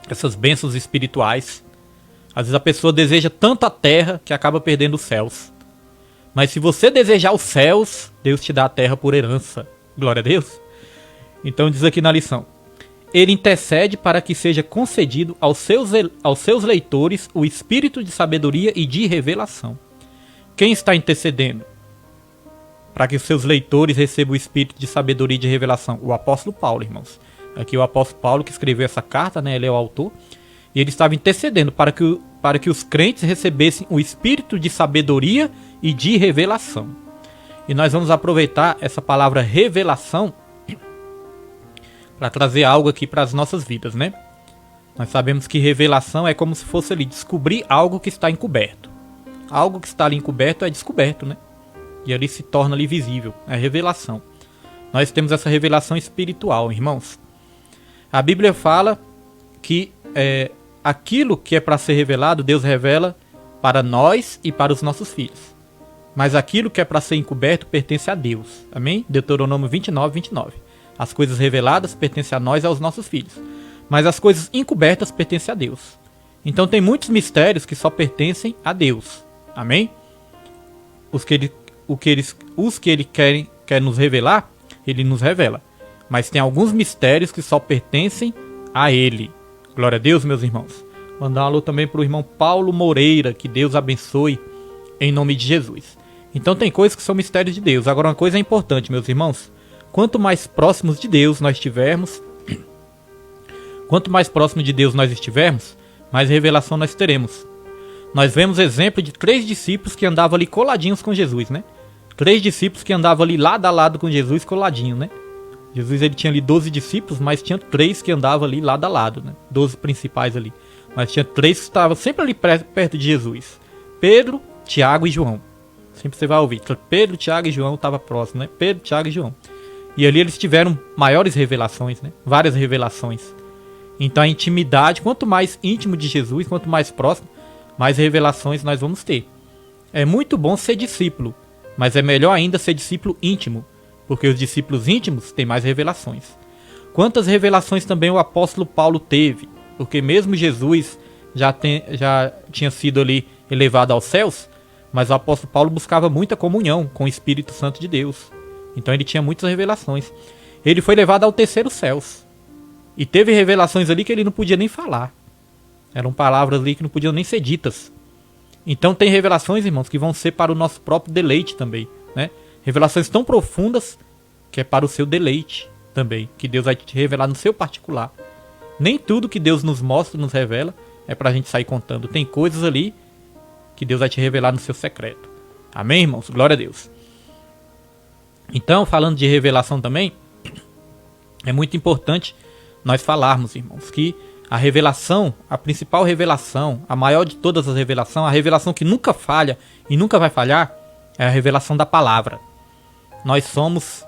Speaker 1: essas bênçãos espirituais. Às vezes a pessoa deseja tanto a terra que acaba perdendo os céus. Mas se você desejar os céus, Deus te dá a terra por herança. Glória a Deus. Então diz aqui na lição: Ele intercede para que seja concedido aos seus leitores o espírito de sabedoria e de revelação. Quem está intercedendo para que os seus leitores recebam o espírito de sabedoria e de revelação? O apóstolo Paulo, irmãos. Aqui o apóstolo Paulo que escreveu essa carta, né? Ele é o autor. E ele estava intercedendo para que os crentes recebessem o espírito de sabedoria e de revelação. E nós vamos aproveitar essa palavra revelação para trazer algo aqui para as nossas vidas, né? Nós sabemos que revelação é como se fosse ali descobrir algo que está encoberto. Algo que está ali encoberto é descoberto, né? E ali se torna ali visível, é revelação. nós temos essa revelação espiritual, irmãos. A Bíblia fala que aquilo que é para ser revelado, Deus revela para nós e para os nossos filhos. Mas aquilo que é para ser encoberto pertence a Deus. Amém? Deuteronômio 29, 29. As coisas reveladas pertencem a nós e aos nossos filhos. Mas as coisas encobertas pertencem a Deus. Então tem muitos mistérios que só pertencem a Deus. Amém? Os que ele quer nos revelar, ele nos revela. Mas tem alguns mistérios que só pertencem a ele. Glória a Deus, meus irmãos. Mandar um alô também para o irmão Paulo Moreira. Que Deus abençoe em nome de Jesus. Então tem coisas que são mistérios de Deus. Agora uma coisa é importante, meus irmãos. Quanto mais próximos de Deus nós estivermos, mais revelação nós teremos. Nós vemos exemplo de 3 discípulos que andavam ali coladinhos com Jesus, né? 3 discípulos que andavam ali lado a lado com Jesus, coladinho, né? Jesus ele tinha ali 12 discípulos, mas tinha 3 que andavam ali lado a lado, né? 12 principais ali. Mas tinha 3 que estavam sempre ali perto de Jesus. Pedro, Tiago e João. Sempre você vai ouvir. Pedro, Tiago e João estavam próximos, né? Pedro, Tiago e João. E ali eles tiveram maiores revelações, né? Várias revelações. Então a intimidade, quanto mais íntimo de Jesus, quanto mais próximo, mais revelações nós vamos ter. É muito bom ser discípulo, mas é melhor ainda ser discípulo íntimo, porque os discípulos íntimos têm mais revelações. Quantas revelações também o apóstolo Paulo teve, porque mesmo Jesus já tinha sido ali elevado aos céus, mas o apóstolo Paulo buscava muita comunhão com o Espírito Santo de Deus. Então ele tinha muitas revelações. Ele foi levado ao terceiro céu. E teve revelações ali que ele não podia nem falar. Eram palavras ali que não podiam nem ser ditas. Então tem revelações, irmãos, que vão ser para o nosso próprio deleite também, né? Revelações tão profundas que é para o seu deleite também, que Deus vai te revelar no seu particular. Nem tudo que Deus nos mostra, nos revela, é para a gente sair contando. Tem coisas ali que Deus vai te revelar no seu secreto. Amém, irmãos? Glória a Deus. Então, falando de revelação também, é muito importante nós falarmos, irmãos, que a revelação, a principal revelação, a maior de todas as revelações, a revelação que nunca falha e nunca vai falhar, é a revelação da palavra. Nós somos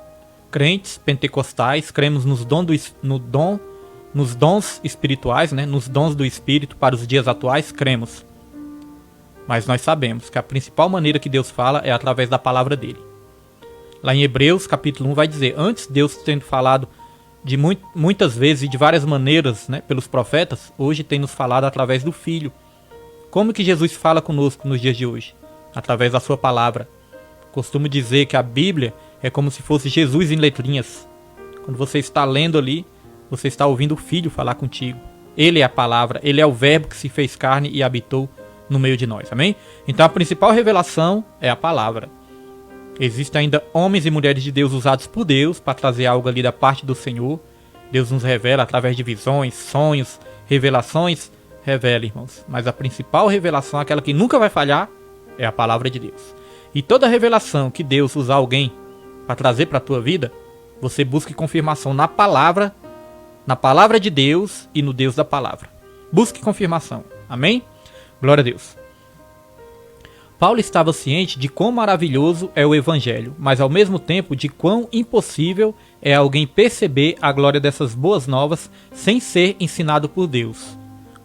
Speaker 1: crentes pentecostais, cremos nos dons espirituais, né? Nos dons do Espírito para os dias atuais, cremos. Mas nós sabemos que a principal maneira que Deus fala é através da palavra dele. Lá em Hebreus, capítulo 1, vai dizer, antes Deus tendo falado de muitas vezes e de várias maneiras, né, pelos profetas, hoje tem nos falado através do Filho. Como que Jesus fala conosco nos dias de hoje? Através da sua palavra. Costumo dizer que a Bíblia é como se fosse Jesus em letrinhas. Quando você está lendo ali, você está ouvindo o Filho falar contigo. Ele é a palavra, ele é o verbo que se fez carne e habitou no meio de nós, amém? Então a principal revelação é a palavra. Existem ainda homens e mulheres de Deus usados por Deus para trazer algo ali da parte do Senhor. Deus nos revela através de visões, sonhos, revelações. Revela, irmãos. Mas a principal revelação, aquela que nunca vai falhar, é a palavra de Deus. E toda revelação que Deus usar alguém para trazer para a tua vida, você busque confirmação na palavra de Deus e no Deus da palavra. Busque confirmação. Amém? Glória a Deus. Paulo estava ciente de quão maravilhoso é o Evangelho, mas ao mesmo tempo de quão impossível é alguém perceber a glória dessas boas novas sem ser ensinado por Deus.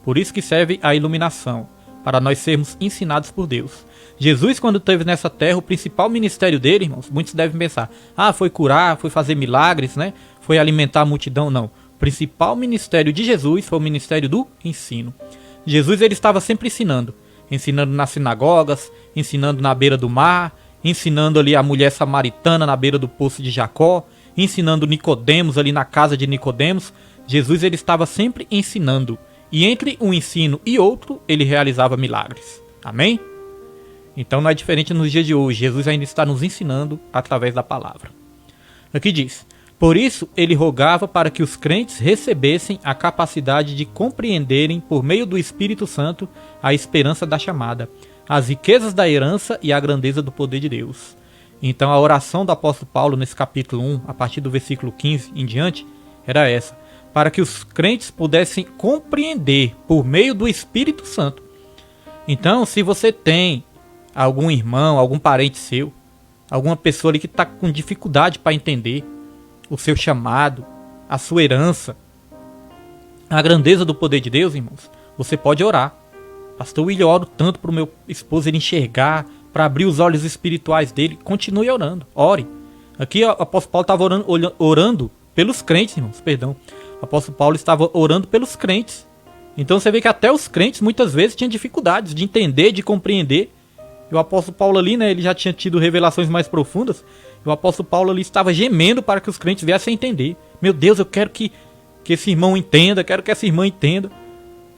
Speaker 1: Por isso que serve a iluminação, para nós sermos ensinados por Deus. Jesus, quando esteve nessa terra, o principal ministério dele, irmãos, muitos devem pensar, foi curar, foi fazer milagres, né? Foi alimentar a multidão. Não. O principal ministério de Jesus foi o ministério do ensino. Jesus ele estava sempre ensinando nas sinagogas, ensinando na beira do mar, ensinando ali a mulher samaritana na beira do poço de Jacó, ensinando Nicodemos ali na casa de Nicodemos. Jesus ele estava sempre ensinando, e entre um ensino e outro, ele realizava milagres. Amém? Então não é diferente nos dias de hoje, Jesus ainda está nos ensinando através da palavra. Aqui diz, por isso ele rogava para que os crentes recebessem a capacidade de compreenderem por meio do Espírito Santo a esperança da chamada, as riquezas da herança e a grandeza do poder de Deus. Então a oração do apóstolo Paulo nesse capítulo 1, a partir do versículo 15 em diante, era essa, para que os crentes pudessem compreender por meio do Espírito Santo. Então se você tem algum irmão, algum parente seu, alguma pessoa ali que está com dificuldade para entender, o seu chamado, a sua herança, a grandeza do poder de Deus, irmãos, você pode orar. Pastor William, eu oro tanto para o meu esposo ele enxergar, para abrir os olhos espirituais dele. Continue orando, ore. Aqui o apóstolo Paulo estava orando pelos crentes, irmãos, perdão. O apóstolo Paulo estava orando pelos crentes. Então você vê que até os crentes muitas vezes tinham dificuldades de entender, de compreender. E o apóstolo Paulo ali, né, ele já tinha tido revelações mais profundas. E o apóstolo Paulo ali estava gemendo para que os crentes viessem a entender. Meu Deus, eu quero que esse irmão entenda, quero que essa irmã entenda.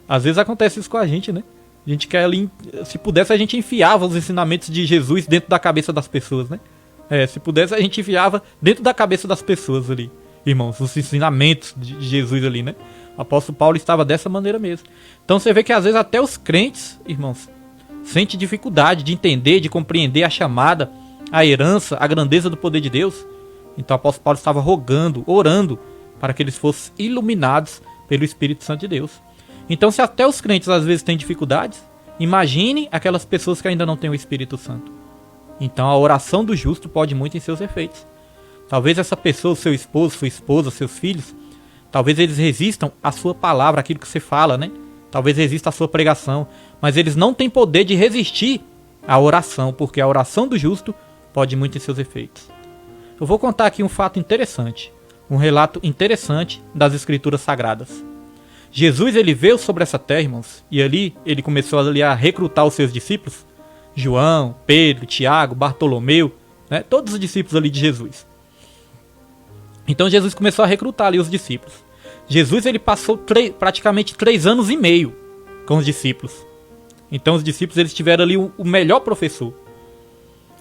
Speaker 1: Às vezes acontece isso com a gente, né? A gente quer ali, se pudesse a gente enfiava os ensinamentos de Jesus dentro da cabeça das pessoas, né? Se pudesse a gente enfiava dentro da cabeça das pessoas ali, irmãos, os ensinamentos de Jesus ali, né? O apóstolo Paulo estava dessa maneira mesmo. Então você vê que às vezes até os crentes, irmãos, sentem dificuldade de entender, de compreender a chamada, a herança, a grandeza do poder de Deus. Então o apóstolo Paulo estava rogando, orando, para que eles fossem iluminados pelo Espírito Santo de Deus. Então se até os crentes às vezes têm dificuldades, imagine aquelas pessoas que ainda não têm o Espírito Santo. Então a oração do justo pode muito em seus efeitos. Talvez essa pessoa, seu esposo, sua esposa, seus filhos, talvez eles resistam à sua palavra, aquilo que você fala, né? Talvez resista à sua pregação, mas eles não têm poder de resistir à oração, porque a oração do justo pode muito em seus efeitos. Eu vou contar aqui um fato interessante, um relato interessante das Escrituras Sagradas. Jesus ele veio sobre essa terra, irmãos, e ali ele começou ali a recrutar os seus discípulos, João, Pedro, Tiago, Bartolomeu, né, todos os discípulos ali de Jesus. Então Jesus começou a recrutar ali os discípulos. Jesus ele passou praticamente 3 anos e meio com os discípulos. Então os discípulos eles tiveram ali o melhor professor.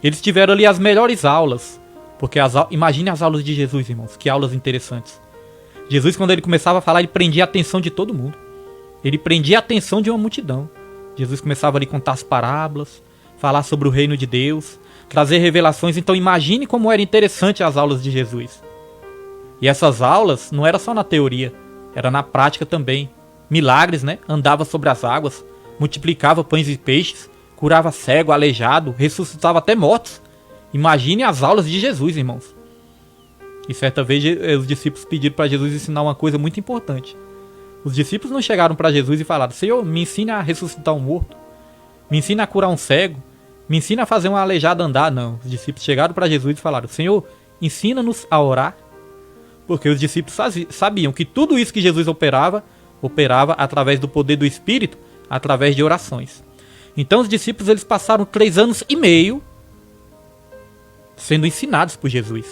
Speaker 1: Eles tiveram ali as melhores aulas. Porque imagine as aulas de Jesus, irmãos, que aulas interessantes. Jesus, quando ele começava a falar, ele prendia a atenção de todo mundo. Ele prendia a atenção de uma multidão. Jesus começava ali a contar as parábolas, falar sobre o reino de Deus, trazer revelações. Então imagine como era interessante as aulas de Jesus. E essas aulas não era só na teoria, era na prática também. Milagres, né? Andava sobre as águas, multiplicava pães e peixes, curava cego, aleijado, ressuscitava até mortos. Imagine as aulas de Jesus, irmãos. E certa vez os discípulos pediram para Jesus ensinar uma coisa muito importante. Os discípulos não chegaram para Jesus e falaram: Senhor, me ensina a ressuscitar um morto, me ensina a curar um cego, me ensina a fazer um aleijado andar. Não, os discípulos chegaram para Jesus e falaram: Senhor, ensina-nos a orar. Porque os discípulos sabiam que tudo isso que Jesus operava através do poder do Espírito, através de orações. Então os discípulos eles passaram 3 anos e meio sendo ensinados por Jesus.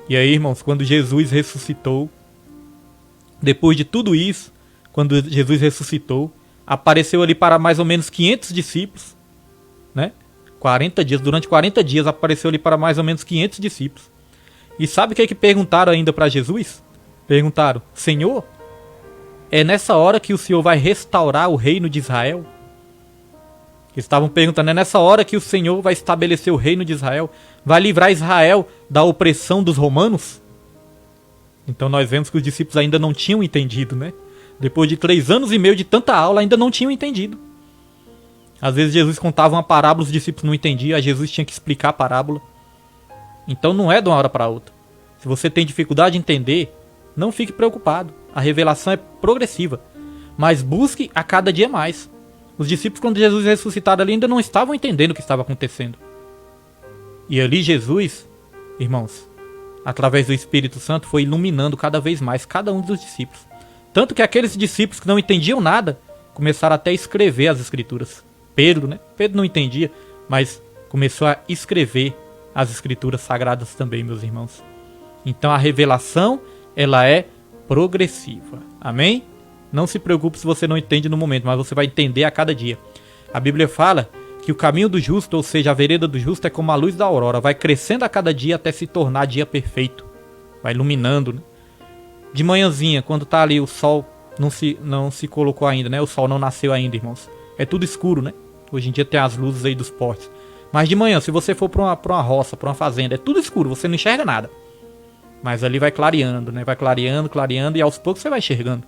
Speaker 1: E aí, irmãos, quando Jesus ressuscitou, depois de tudo isso, quando Jesus ressuscitou, apareceu ali para mais ou menos 500 discípulos, né? 40 dias, durante 40 dias apareceu ali para mais ou menos 500 discípulos. E sabe o que perguntaram ainda para Jesus? Perguntaram: Senhor, é nessa hora que o Senhor vai restaurar o reino de Israel? Estavam perguntando: é nessa hora que o Senhor vai estabelecer o reino de Israel? Vai livrar Israel da opressão dos romanos? Então nós vemos que os discípulos ainda não tinham entendido, né? Depois de 3 anos e meio de tanta aula, ainda não tinham entendido. Às vezes Jesus contava uma parábola, os discípulos não entendiam, aí Jesus tinha que explicar a parábola. Então não é de uma hora para outra. Se você tem dificuldade de entender, não fique preocupado. A revelação é progressiva. Mas busque a cada dia mais. Os discípulos, quando Jesus ressuscitado ali, ainda não estavam entendendo o que estava acontecendo. E ali Jesus, irmãos, através do Espírito Santo, foi iluminando cada vez mais cada um dos discípulos. Tanto que aqueles discípulos que não entendiam nada, começaram até a escrever as Escrituras. Pedro, né? Pedro não entendia, mas começou a escrever as Escrituras Sagradas também, meus irmãos. Então a revelação, ela é progressiva. Amém? Não se preocupe se você não entende no momento, mas você vai entender a cada dia. A Bíblia fala que o caminho do justo, ou seja, a vereda do justo, é como a luz da aurora. Vai crescendo a cada dia até se tornar dia perfeito. Vai iluminando, né? De manhãzinha, quando tá ali o sol, não se colocou ainda, né? O sol não nasceu ainda, irmãos. É tudo escuro, né? Hoje em dia tem as luzes aí dos postes. Mas de manhã, se você for pra uma roça, pra uma fazenda, é tudo escuro, você não enxerga nada. Mas ali vai clareando, né? Vai clareando, clareando, e aos poucos você vai enxergando.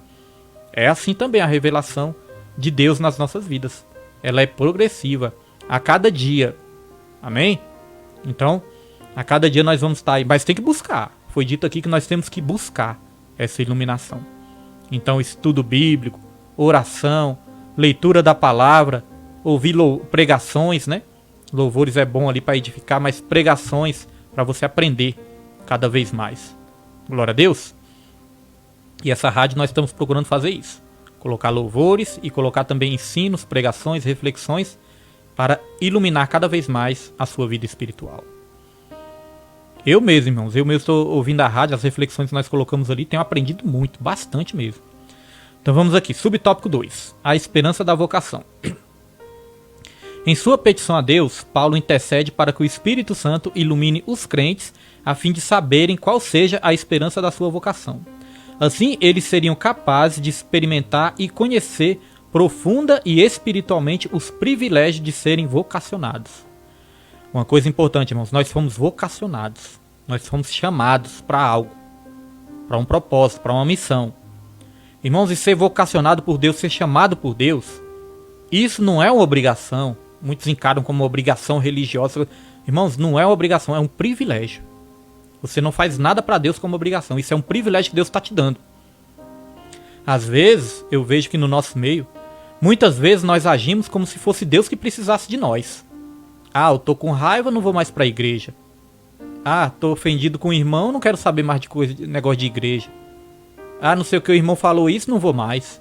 Speaker 1: É assim também a revelação de Deus nas nossas vidas. Ela é progressiva, a cada dia. Amém? Então, a cada dia nós vamos estar aí. Mas tem que buscar. foi dito aqui que nós temos que buscar essa iluminação. Então, estudo bíblico, oração, leitura da palavra, ouvir pregações, né? Louvores é bom ali para edificar, mas pregações para você aprender cada vez mais. Glória a Deus. E essa rádio nós estamos procurando fazer isso. Colocar louvores e colocar também ensinos, pregações, reflexões para iluminar cada vez mais a sua vida espiritual. Eu mesmo, irmãos, estou ouvindo a rádio, as reflexões que nós colocamos ali, tenho aprendido muito, bastante mesmo. Então vamos aqui, subtópico 2, a esperança da vocação. Em sua petição a Deus, Paulo intercede para que o Espírito Santo ilumine os crentes a fim de saberem qual seja a esperança da sua vocação. Assim, eles seriam capazes de experimentar e conhecer profunda e espiritualmente os privilégios de serem vocacionados. Uma coisa importante, irmãos, nós fomos vocacionados, nós fomos chamados para algo, para um propósito, para uma missão. Irmãos, e ser vocacionado por Deus, ser chamado por Deus, isso não é uma obrigação. Muitos encaram como uma obrigação religiosa. Irmãos, não é uma obrigação, é um privilégio. Você não faz nada para Deus como obrigação, isso é um privilégio que Deus está te dando. Às vezes, eu vejo que no nosso meio, muitas vezes nós agimos como se fosse Deus que precisasse de nós. Ah, eu tô com raiva, não vou mais para a igreja. Ah, tô ofendido com o irmão, não quero saber mais de negócio de igreja. Ah, não sei o que o irmão falou isso, não vou mais.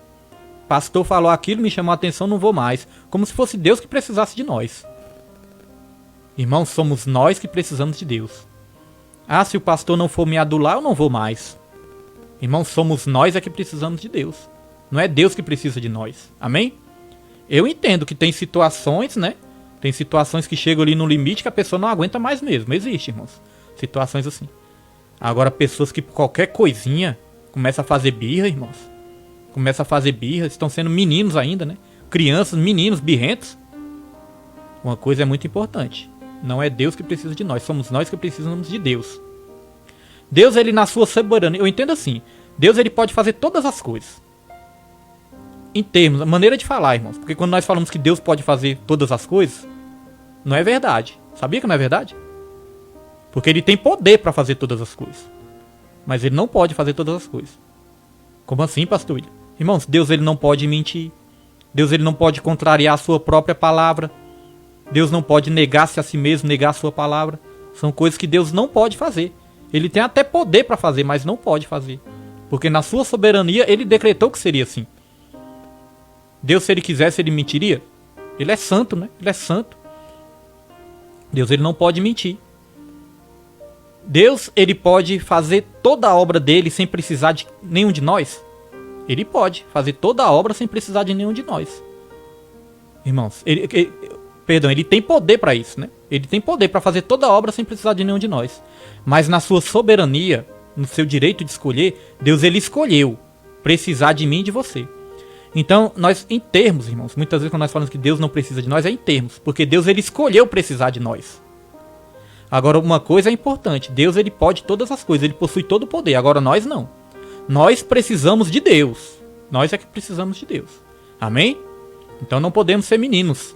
Speaker 1: Pastor falou aquilo, me chamou a atenção, não vou mais. Como se fosse Deus que precisasse de nós. Irmãos, somos nós que precisamos de Deus. Ah, se o pastor não for me adular, eu não vou mais. Irmãos, somos nós que precisamos de Deus. Não é Deus que precisa de nós. Amém? Eu entendo que tem situações, né? Tem situações que chegam ali no limite que a pessoa não aguenta mais mesmo. Existe, irmãos. Situações assim. Agora, pessoas que por qualquer coisinha começam a fazer birra, irmãos. Começam a fazer birra. Estão sendo meninos ainda, né? Crianças, meninos, birrentos. Uma coisa é muito importante. Não é Deus que precisa de nós. Somos nós que precisamos de Deus. Deus, ele na sua soberania... Eu entendo assim. Deus, ele pode fazer todas as coisas. Em termos, a maneira de falar, irmãos. Porque quando nós falamos que Deus pode fazer todas as coisas, não é verdade. Sabia que não é verdade? Porque ele tem poder para fazer todas as coisas. Mas ele não pode fazer todas as coisas. Como assim, pastor William? Irmãos, Deus, ele não pode mentir. Deus, ele não pode contrariar a sua própria palavra. Deus não pode negar-se a si mesmo, negar a sua palavra. São coisas que Deus não pode fazer. Ele tem até poder para fazer, mas não pode fazer. Porque na sua soberania, ele decretou que seria assim. Deus, se ele quisesse, ele mentiria? Ele é santo, né? Ele é santo. Deus, ele não pode mentir. Deus, ele pode fazer toda a obra dele sem precisar de nenhum de nós? Ele pode fazer toda a obra sem precisar de nenhum de nós. Irmãos, ele tem poder para isso, né? Ele tem poder para fazer toda a obra sem precisar de nenhum de nós. Mas na sua soberania, no seu direito de escolher, Deus, ele escolheu precisar de mim e de você. Então, nós, em termos, irmãos, muitas vezes quando nós falamos que Deus não precisa de nós, é em termos. Porque Deus, ele escolheu precisar de nós. Agora, uma coisa é importante. Deus, ele pode todas as coisas. Ele possui todo o poder. Agora, nós não. Nós precisamos de Deus. Nós é que precisamos de Deus. Amém? Então, não podemos ser meninos.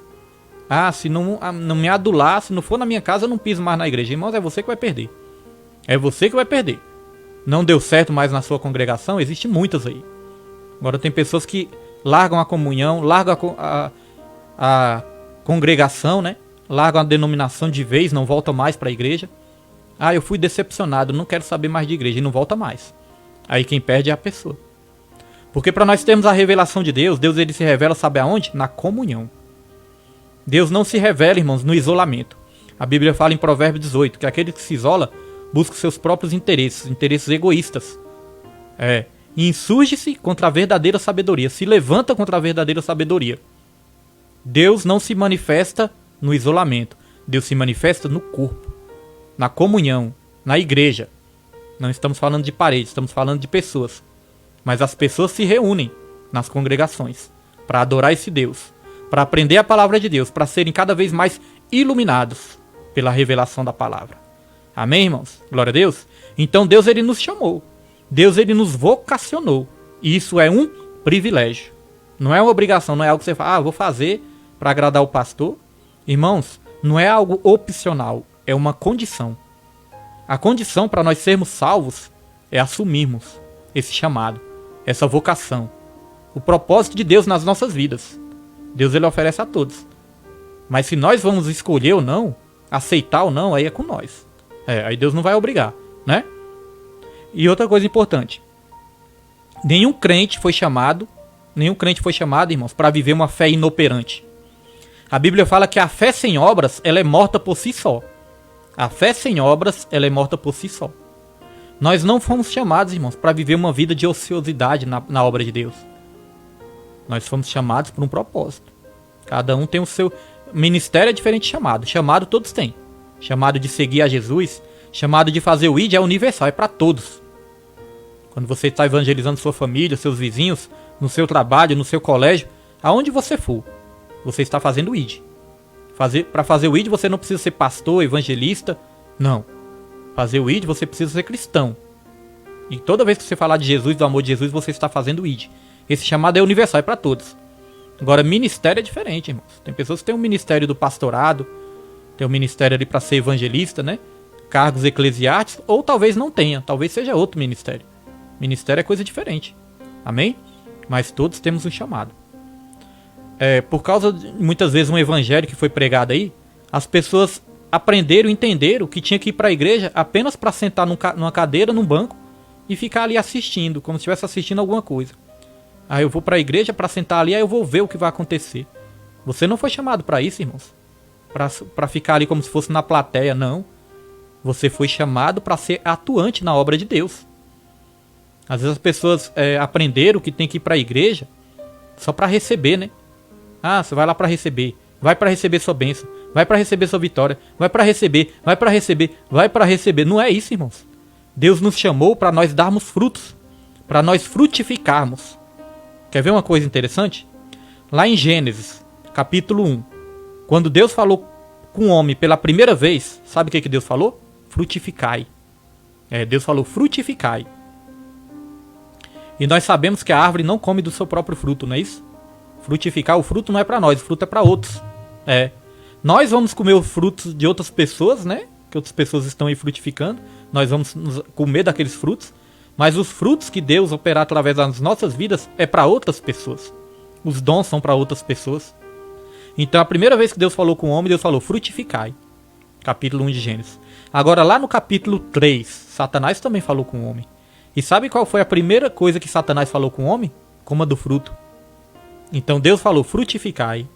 Speaker 1: Ah, se não me adular, se não for na minha casa, eu não piso mais na igreja. Irmãos, é você que vai perder. É você que vai perder. Não deu certo mais na sua congregação? Existem muitas aí. Agora, tem pessoas que largam a comunhão, largam a congregação, né? Largam a denominação de vez, não voltam mais para a igreja. Ah, eu fui decepcionado, não quero saber mais de igreja, e não volta mais. Aí quem perde é a pessoa. Porque para nós termos a revelação de Deus, Deus, ele se revela, sabe aonde? Na comunhão. Deus não se revela, irmãos, no isolamento. A Bíblia fala em Provérbios 18, que aquele que se isola busca seus próprios interesses, interesses egoístas. E insurge-se contra a verdadeira sabedoria, se levanta contra a verdadeira sabedoria. Deus não se manifesta no isolamento. Deus se manifesta no corpo, na comunhão, na igreja. Não estamos falando de paredes, estamos falando de pessoas. Mas as pessoas se reúnem nas congregações para adorar esse Deus, para aprender a palavra de Deus, para serem cada vez mais iluminados pela revelação da palavra. Amém, irmãos? Glória a Deus. Então Deus, ele nos chamou. Deus, ele nos vocacionou. E isso é um privilégio. Não é uma obrigação, não é algo que você fala, vou fazer para agradar o pastor. Irmãos, não é algo opcional, é uma condição. A condição para nós sermos salvos é assumirmos esse chamado, essa vocação, o propósito de Deus nas nossas vidas. Deus ele oferece a todos. Mas se nós vamos escolher ou não, aceitar ou não, aí é com nós. Aí Deus não vai obrigar, né? E outra coisa importante. Nenhum crente foi chamado, irmãos, para viver uma fé inoperante. A Bíblia fala que a fé sem obras, ela é morta por si só. A fé sem obras, ela é morta por si só. Nós não fomos chamados, irmãos, para viver uma vida de ociosidade na obra de Deus. Nós fomos chamados por um propósito. Cada um tem o seu ministério, é diferente de chamado. Chamado todos têm. Chamado de seguir a Jesus, chamado de fazer o ID é universal, é para todos. Quando você está evangelizando sua família, seus vizinhos, no seu trabalho, no seu colégio, aonde você for, você está fazendo o ID. Para fazer o ID você não precisa ser pastor, evangelista, não. Fazer o ID você precisa ser cristão. E toda vez que você falar de Jesus, do amor de Jesus, você está fazendo o ID. Esse chamado é universal, é para todos. Agora, ministério é diferente, irmãos. Tem pessoas que têm um ministério do pastorado, tem um ministério ali para ser evangelista, né? Cargos eclesiásticos, ou talvez não tenha, talvez seja outro ministério. Ministério é coisa diferente, amém? Mas todos temos um chamado. Por causa de, muitas vezes, um evangelho que foi pregado aí, as pessoas aprenderam, entenderam que tinha que ir para a igreja apenas para sentar numa cadeira, num banco, e ficar ali assistindo, como se estivesse assistindo alguma coisa. Aí eu vou para a igreja para sentar ali, aí eu vou ver o que vai acontecer. Você não foi chamado para isso, irmãos. Para ficar ali como se fosse na plateia, não. Você foi chamado para ser atuante na obra de Deus. Às vezes as pessoas aprenderam que tem que ir para a igreja só para receber, né? Ah, você vai lá para receber. Vai para receber sua bênção. Vai para receber sua vitória. Vai para receber. Vai para receber. Vai para receber. Não é isso, irmãos. Deus nos chamou para nós darmos frutos. Para nós frutificarmos. Quer ver uma coisa interessante? Lá em Gênesis, capítulo 1. Quando Deus falou com o homem pela primeira vez, sabe o que Deus falou? Frutificai. Deus falou frutificai. E nós sabemos que a árvore não come do seu próprio fruto, não é isso? Frutificar, o fruto não é para nós, o fruto é para outros. Nós vamos comer os frutos de outras pessoas, né? Que outras pessoas estão aí frutificando. Nós vamos comer daqueles frutos. Mas os frutos que Deus operar através das nossas vidas é para outras pessoas. Os dons são para outras pessoas. Então a primeira vez que Deus falou com o homem, Deus falou frutificai. Capítulo 1 de Gênesis. Agora lá no capítulo 3, Satanás também falou com o homem. E sabe qual foi a primeira coisa que Satanás falou com o homem? Coma do fruto. Então Deus falou frutificai.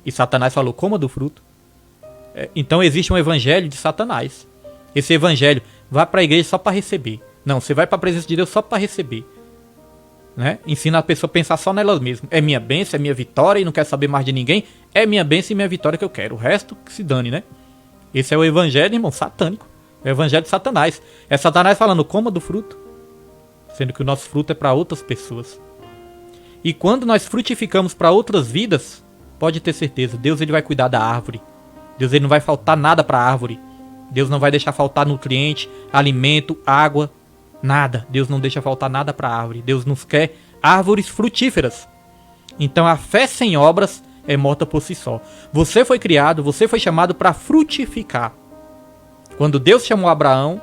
Speaker 1: E Satanás falou coma do fruto. Então existe um evangelho de Satanás. Esse evangelho vai para a igreja só para receber. Não, você vai para a presença de Deus só para receber. Né? Ensina a pessoa a pensar só nela mesma. É minha bênção, é minha vitória e não quero saber mais de ninguém. É minha bênção e minha vitória que eu quero. O resto que se dane, né? Esse é o evangelho, irmão, satânico. É o evangelho de Satanás. É Satanás falando, coma do fruto. Sendo que o nosso fruto é para outras pessoas. E quando nós frutificamos para outras vidas, pode ter certeza, Deus ele vai cuidar da árvore. Deus ele não vai faltar nada para a árvore. Deus não vai deixar faltar nutriente, alimento, água, nada. Deus não deixa faltar nada para a árvore. Deus nos quer árvores frutíferas. Então a fé sem obras é morta por si só. Você foi criado, você foi chamado para frutificar. Quando Deus chamou Abraão,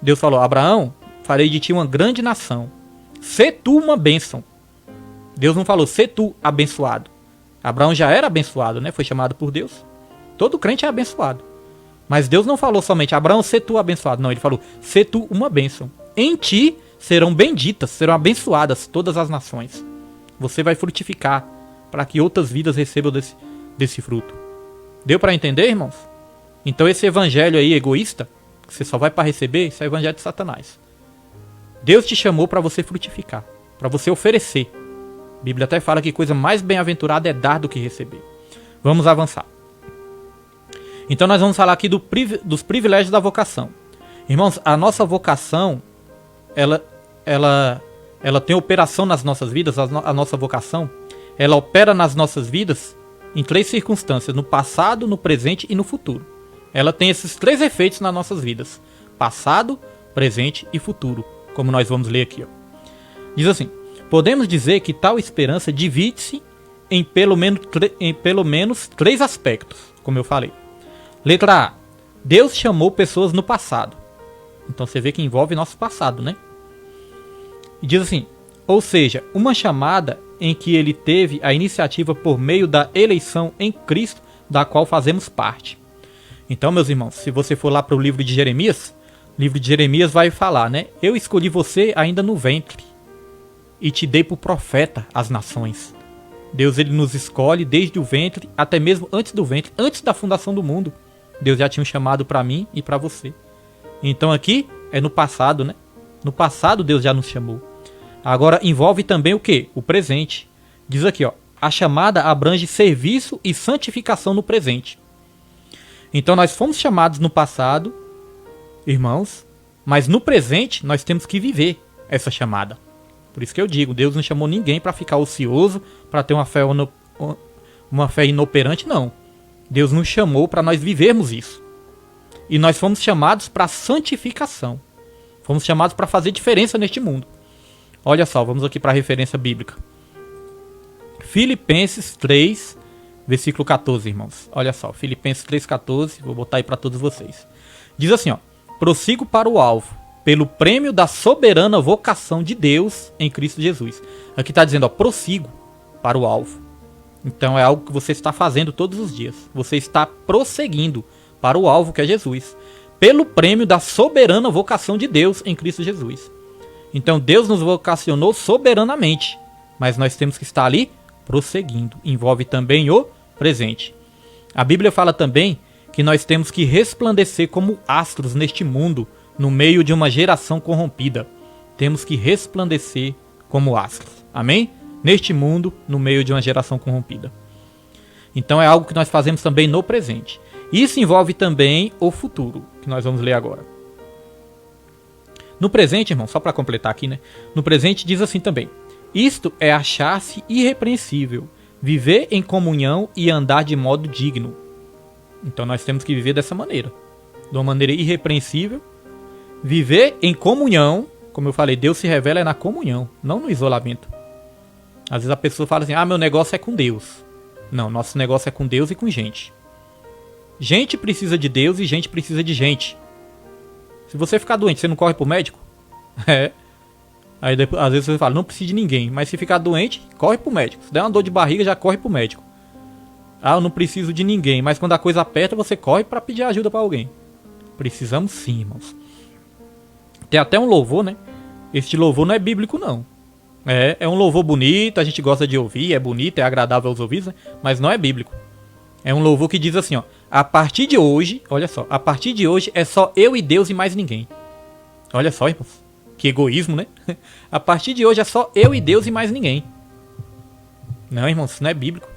Speaker 1: Deus falou, Abraão, farei de ti uma grande nação. Sê tu uma bênção. Deus não falou, sê tu abençoado. Abraão já era abençoado, né? Foi chamado por Deus. Todo crente é abençoado. Mas Deus não falou somente, Abraão, sê tu abençoado. Não, ele falou, sê tu uma bênção. Em ti serão benditas, serão abençoadas todas as nações. Você vai frutificar para que outras vidas recebam desse fruto. Deu para entender, irmãos? Então esse evangelho aí egoísta, que você só vai para receber, isso é o evangelho de Satanás. Deus te chamou para você frutificar, para você oferecer. A Bíblia até fala que coisa mais bem-aventurada é dar do que receber. Vamos avançar. Então nós vamos falar aqui dos privilégios da vocação. Irmãos, a nossa vocação, ela tem operação nas nossas vidas, a nossa vocação, ela opera nas nossas vidas em 3 circunstâncias, no passado, no presente e no futuro. Ela tem esses 3 efeitos nas nossas vidas, passado, presente e futuro, como nós vamos ler aqui. Diz assim, podemos dizer que tal esperança divide-se em pelo menos 3 aspectos, como eu falei. Letra A. Deus chamou pessoas no passado. Então você vê que envolve nosso passado, né? E diz assim, ou seja, uma chamada em que ele teve a iniciativa por meio da eleição em Cristo, da qual fazemos parte. Então, meus irmãos, se você for lá para o livro de Jeremias, o livro de Jeremias vai falar, né? Eu escolhi você ainda no ventre e te dei por profeta às nações. Deus, ele nos escolhe desde o ventre, até mesmo antes do ventre, antes da fundação do mundo. Deus já tinha um chamado para mim e para você. Então aqui é no passado, né? No passado Deus já nos chamou. Agora envolve também o quê? O presente. Diz aqui, ó, a chamada abrange serviço e santificação no presente. Então nós fomos chamados no passado, irmãos, mas no presente nós temos que viver essa chamada. Por isso que eu digo, Deus não chamou ninguém para ficar ocioso, para ter uma fé inoperante, não. Deus nos chamou para nós vivermos isso. E nós fomos chamados para santificação. Fomos chamados para fazer diferença neste mundo. Olha só, vamos aqui para a referência bíblica. Filipenses 3, versículo 14, irmãos. Olha só, Filipenses 3,14, vou botar aí para todos vocês. Diz assim, ó, prossigo para o alvo, pelo prêmio da soberana vocação de Deus em Cristo Jesus. Aqui está dizendo, ó, prossigo para o alvo. Então é algo que você está fazendo todos os dias. Você está prosseguindo para o alvo que é Jesus. Pelo prêmio da soberana vocação de Deus em Cristo Jesus. Então Deus nos vocacionou soberanamente. Mas nós temos que estar ali prosseguindo. Envolve também o presente. A Bíblia fala também que nós temos que resplandecer como astros neste mundo, no meio de uma geração corrompida. Temos que resplandecer como astros. Amém? Neste mundo, no meio de uma geração corrompida. Então é algo que nós fazemos também no presente. Isso envolve também o futuro, que nós vamos ler agora. No presente, irmão, só para completar aqui, né? No presente diz assim também: isto é achar-se irrepreensível, viver em comunhão e andar de modo digno. Então nós temos que viver dessa maneira. De uma maneira irrepreensível, viver em comunhão. Como eu falei, Deus se revela na comunhão, não no isolamento. Às vezes a pessoa fala assim, meu negócio é com Deus. Não, nosso negócio é com Deus e com gente. Gente precisa de Deus e gente precisa de gente. Se você ficar doente, você não corre pro médico? Aí depois, às vezes você fala, não precisa de ninguém. Mas se ficar doente, corre pro médico. Se der uma dor de barriga, já corre pro médico. Eu não preciso de ninguém. Mas quando a coisa aperta, você corre para pedir ajuda para alguém. Precisamos sim, irmãos. Tem até um louvor, né? Este louvor não é bíblico, não. É um louvor bonito, a gente gosta de ouvir, é bonito, é agradável aos ouvidos, né? Mas não é bíblico. É um louvor que diz assim, ó, a partir de hoje, olha só, a partir de hoje é só eu e Deus e mais ninguém. Olha só, irmãos, que egoísmo, né? A partir de hoje é só eu e Deus e mais ninguém. Não, irmãos, isso não é bíblico.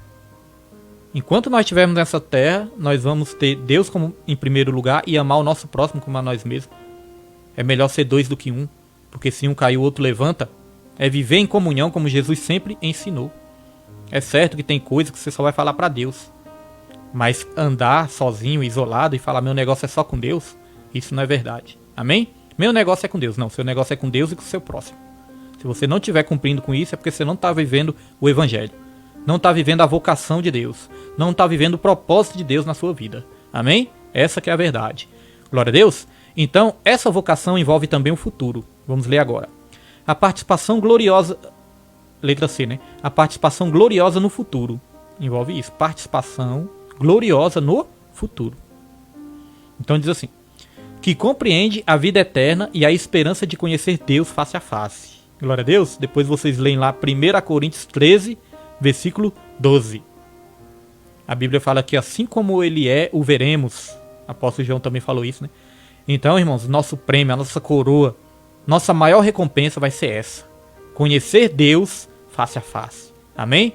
Speaker 1: Enquanto nós estivermos nessa terra, nós vamos ter Deus como em primeiro lugar e amar o nosso próximo como a nós mesmos. É melhor ser dois do que um, porque se um cair o outro levanta. É viver em comunhão como Jesus sempre ensinou. É certo que tem coisa que você só vai falar para Deus. Mas andar sozinho, isolado e falar meu negócio é só com Deus, isso não é verdade. Amém? Meu negócio é com Deus. Não, seu negócio é com Deus e com o seu próximo. Se você não estiver cumprindo com isso é porque você não está vivendo o Evangelho. Não está vivendo a vocação de Deus. Não está vivendo o propósito de Deus na sua vida. Amém? Essa que é a verdade. Glória a Deus. Então, essa vocação envolve também o futuro. Vamos ler agora. A participação gloriosa, letra C, né? A participação gloriosa no futuro. Envolve isso, participação gloriosa no futuro. Então diz assim, que compreende a vida eterna e a esperança de conhecer Deus face a face. Glória a Deus. Depois vocês leem lá 1 Coríntios 13, versículo 12. A Bíblia fala que assim como ele é, o veremos. O apóstolo João também falou isso, né? Então, irmãos, nosso prêmio, a nossa coroa, nossa maior recompensa vai ser essa. Conhecer Deus face a face. Amém?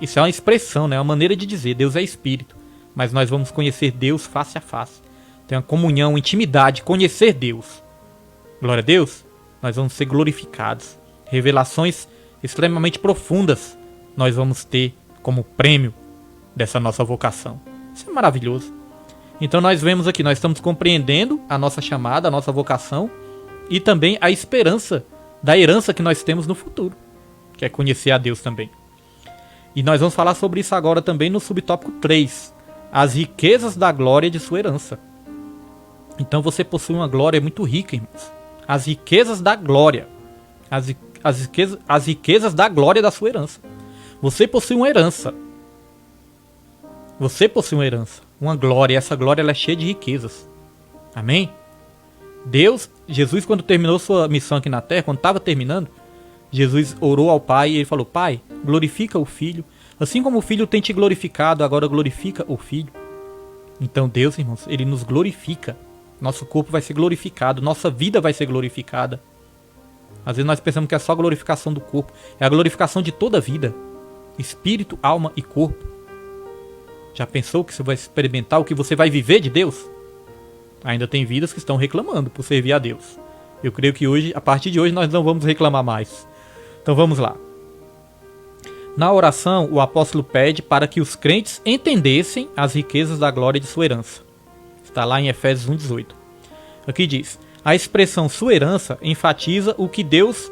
Speaker 1: Isso é uma expressão, né? É uma maneira de dizer. Deus é Espírito. Mas nós vamos conhecer Deus face a face. Tem uma comunhão, intimidade, conhecer Deus. Glória a Deus. Nós vamos ser glorificados. Revelações extremamente profundas nós vamos ter como prêmio dessa nossa vocação. Isso é maravilhoso. Então nós vemos aqui, nós estamos compreendendo a nossa chamada, a nossa vocação. E também a esperança da herança que nós temos no futuro, que é conhecer a Deus também. E nós vamos falar sobre isso agora também no subtópico 3, as riquezas da glória de sua herança. Então você possui uma glória muito rica, irmãos. As riquezas da glória. As riquezas da glória da sua herança. Você possui uma herança. Você possui uma herança. Uma glória. E essa glória ela é cheia de riquezas. Amém? Jesus, quando terminou sua missão aqui na terra, quando estava terminando, Jesus orou ao Pai e ele falou: Pai, glorifica o Filho. Assim como o Filho tem te glorificado, agora glorifica o Filho. Então Deus, irmãos, ele nos glorifica. Nosso corpo vai ser glorificado, nossa vida vai ser glorificada. Às vezes nós pensamos que é só a glorificação do corpo. É a glorificação de toda a vida. Espírito, alma e corpo. Já pensou que você vai experimentar o que você vai viver de Deus? Ainda tem vidas que estão reclamando por servir a Deus. Eu creio que hoje, a partir de hoje, nós não vamos reclamar mais. Então vamos lá. Na oração, o apóstolo pede para que os crentes entendessem as riquezas da glória de sua herança. Está lá em Efésios 1,18. Aqui diz: a expressão sua herança enfatiza o que Deus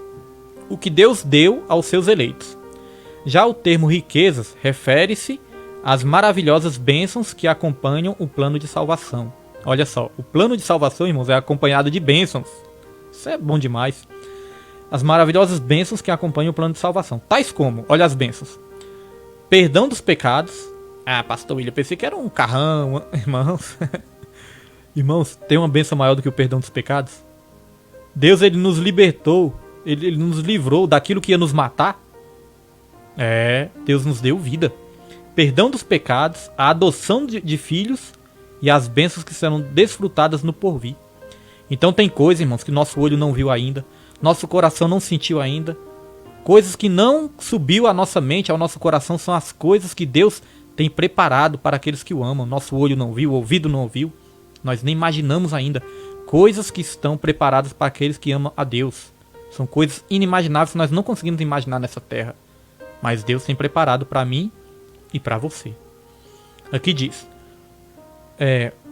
Speaker 1: deu aos seus eleitos. Já o termo riquezas refere-se às maravilhosas bênçãos que acompanham o plano de salvação. Olha só, o plano de salvação, irmãos, é acompanhado de bênçãos. Isso é bom demais. As maravilhosas bênçãos que acompanham o plano de salvação. Tais como, olha as bênçãos. Perdão dos pecados. Ah, pastor William, pensei que era um carrão. Irmãos, irmãos, tem uma bênção maior do que o perdão dos pecados? Deus, ele nos libertou. Ele nos livrou daquilo que ia nos matar. Deus nos deu vida. Perdão dos pecados, a adoção de filhos e as bênçãos que serão desfrutadas no porvir. Então tem coisas, irmãos, que nosso olho não viu ainda, nosso coração não sentiu ainda. Coisas que não subiu à nossa mente, ao nosso coração, são as coisas que Deus tem preparado para aqueles que o amam. Nosso olho não viu, o ouvido não ouviu. Nós nem imaginamos ainda. Coisas que estão preparadas para aqueles que amam a Deus. São coisas inimagináveis que nós não conseguimos imaginar nessa terra. Mas Deus tem preparado para mim e para você. Aqui diz,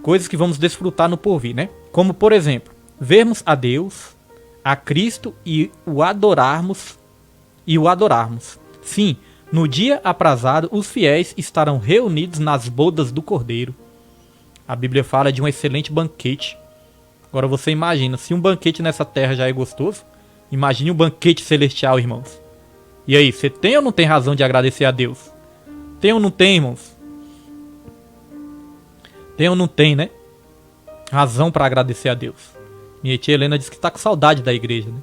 Speaker 1: coisas que vamos desfrutar no porvir, né? Como, por exemplo, vermos a Deus, a Cristo e o adorarmos. Sim, no dia aprazado, os fiéis estarão reunidos nas bodas do Cordeiro. A Bíblia fala de um excelente banquete. Agora você imagina, se um banquete nessa terra já é gostoso, imagine um banquete celestial, irmãos. E aí, você tem ou não tem razão de agradecer a Deus? Tem ou não tem, irmãos? Tem ou não tem, né? Razão para agradecer a Deus. Minha tia Helena disse que está com saudade da igreja, né?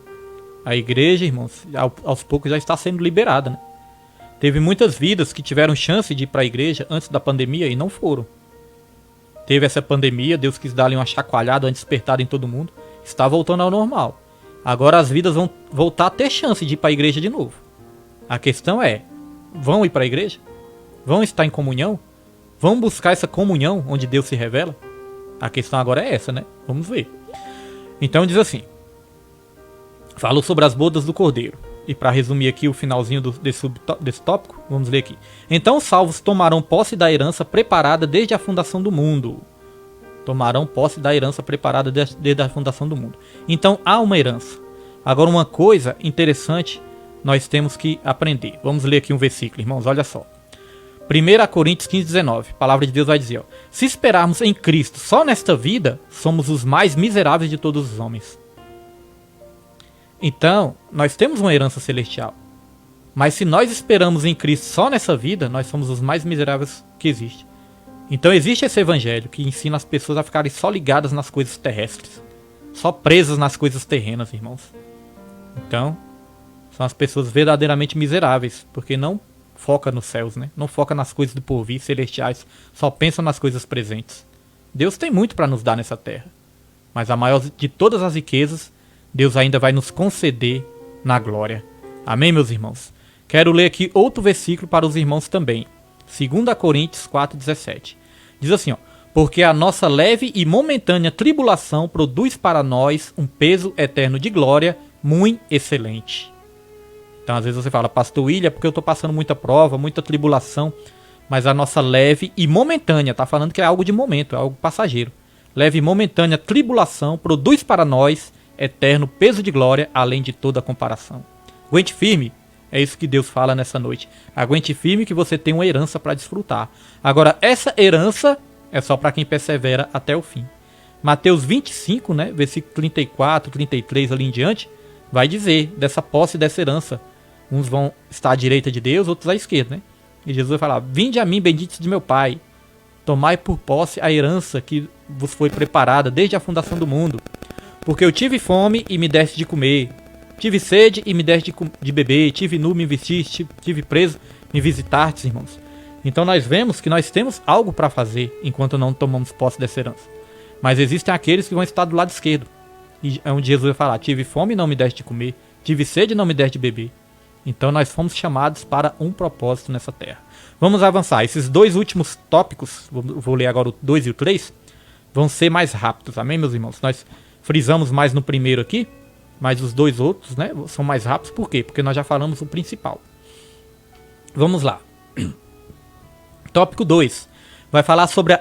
Speaker 1: A igreja, irmãos, aos poucos já está sendo liberada, né? Teve muitas vidas que tiveram chance de ir para a igreja antes da pandemia e não foram. Teve essa pandemia, Deus quis dar-lhe uma chacoalhada, uma despertada em todo mundo. Está voltando ao normal. Agora as vidas vão voltar a ter chance de ir para a igreja de novo. A questão é, vão ir para a igreja? Vão estar em comunhão? Vão buscar essa comunhão onde Deus se revela? A questão agora é essa, né? Vamos ver. Então diz assim. Falou sobre as bodas do Cordeiro. E para resumir aqui o finalzinho desse tópico, vamos ler aqui. Então os salvos tomarão posse da herança preparada desde a fundação do mundo. Tomarão posse da herança preparada desde a fundação do mundo. Então há uma herança. Agora uma coisa interessante nós temos que aprender. Vamos ler aqui um versículo, irmãos, olha só. 1 Coríntios 15:19, a palavra de Deus vai dizer, se esperarmos em Cristo só nesta vida, somos os mais miseráveis de todos os homens. Então, nós temos uma herança celestial. Mas se nós esperamos em Cristo só nessa vida, nós somos os mais miseráveis que existe. Então existe esse evangelho que ensina as pessoas a ficarem só ligadas nas coisas terrestres. Só presas nas coisas terrenas, irmãos. Então, são as pessoas verdadeiramente miseráveis, porque não foca nos céus, né? Não foca nas coisas do porvir, celestiais, só pensa nas coisas presentes. Deus tem muito para nos dar nessa terra, mas a maior de todas as riquezas, Deus ainda vai nos conceder na glória. Amém, meus irmãos? Quero ler aqui outro versículo para os irmãos também. 2 Coríntios 4:17. Diz assim, porque a nossa leve e momentânea tribulação produz para nós um peso eterno de glória muito excelente. Então às vezes você fala, pastor William, é porque eu estou passando muita prova, muita tribulação, mas a nossa leve e momentânea, está falando que é algo de momento, é algo passageiro. Leve e momentânea tribulação produz para nós eterno peso de glória, além de toda comparação. Aguente firme, é isso que Deus fala nessa noite. Aguente firme que você tem uma herança para desfrutar. Agora, essa herança é só para quem persevera até o fim. Mateus 25, né, versículo 34, 33 ali em diante, vai dizer dessa posse e dessa herança. Uns vão estar à direita de Deus, outros à esquerda, né? E Jesus vai falar: vinde a mim, benditos de meu Pai, tomai por posse a herança que vos foi preparada desde a fundação do mundo. Porque eu tive fome e me deste de comer, tive sede e me deste de beber, tive nu, me vestiste, tive preso, me visitastes, irmãos. Então nós vemos que nós temos algo para fazer enquanto não tomamos posse dessa herança. Mas existem aqueles que vão estar do lado esquerdo. E é onde Jesus vai falar: tive fome e não me deste de comer, tive sede e não me deste de beber. Então nós fomos chamados para um propósito nessa terra. Vamos avançar. Esses dois últimos tópicos, vou ler agora o 2 e o 3, vão ser mais rápidos. Amém, meus irmãos? Nós frisamos mais no primeiro aqui, mas os dois outros, né, são mais rápidos. Por quê? Porque nós já falamos o principal. Vamos lá. Tópico 2. Vai falar sobre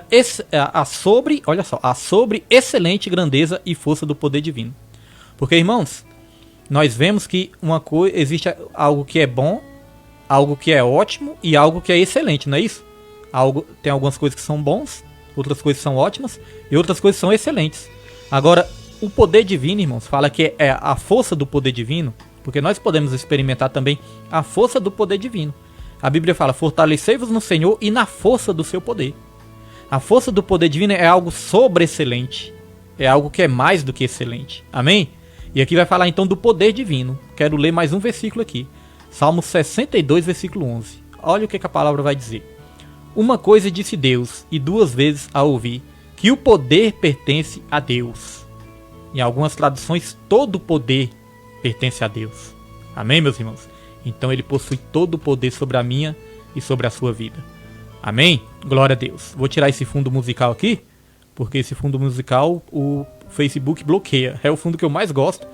Speaker 1: sobre excelente grandeza e força do poder divino. Porque, irmãos, nós vemos que existe algo que é bom, algo que é ótimo e algo que é excelente, não é isso? Tem algumas coisas que são bons, outras coisas são ótimas e outras coisas são excelentes. Agora, o poder divino, irmãos, fala que é a força do poder divino, porque nós podemos experimentar também a força do poder divino. A Bíblia fala: fortalecei-vos no Senhor e na força do seu poder. A força do poder divino é algo sobre-excelente. É algo que é mais do que excelente. Amém? E aqui vai falar então do poder divino. Quero ler mais um versículo aqui. Salmo 62, versículo 11. Olha o que a palavra vai dizer. Uma coisa disse Deus, e duas vezes a ouvi, que o poder pertence a Deus. Em algumas traduções, todo o poder pertence a Deus. Amém, meus irmãos? Então ele possui todo o poder sobre a minha e sobre a sua vida. Amém? Glória a Deus. Vou tirar esse fundo musical aqui, porque esse fundo musical o Facebook bloqueia. É o fundo que eu mais gosto,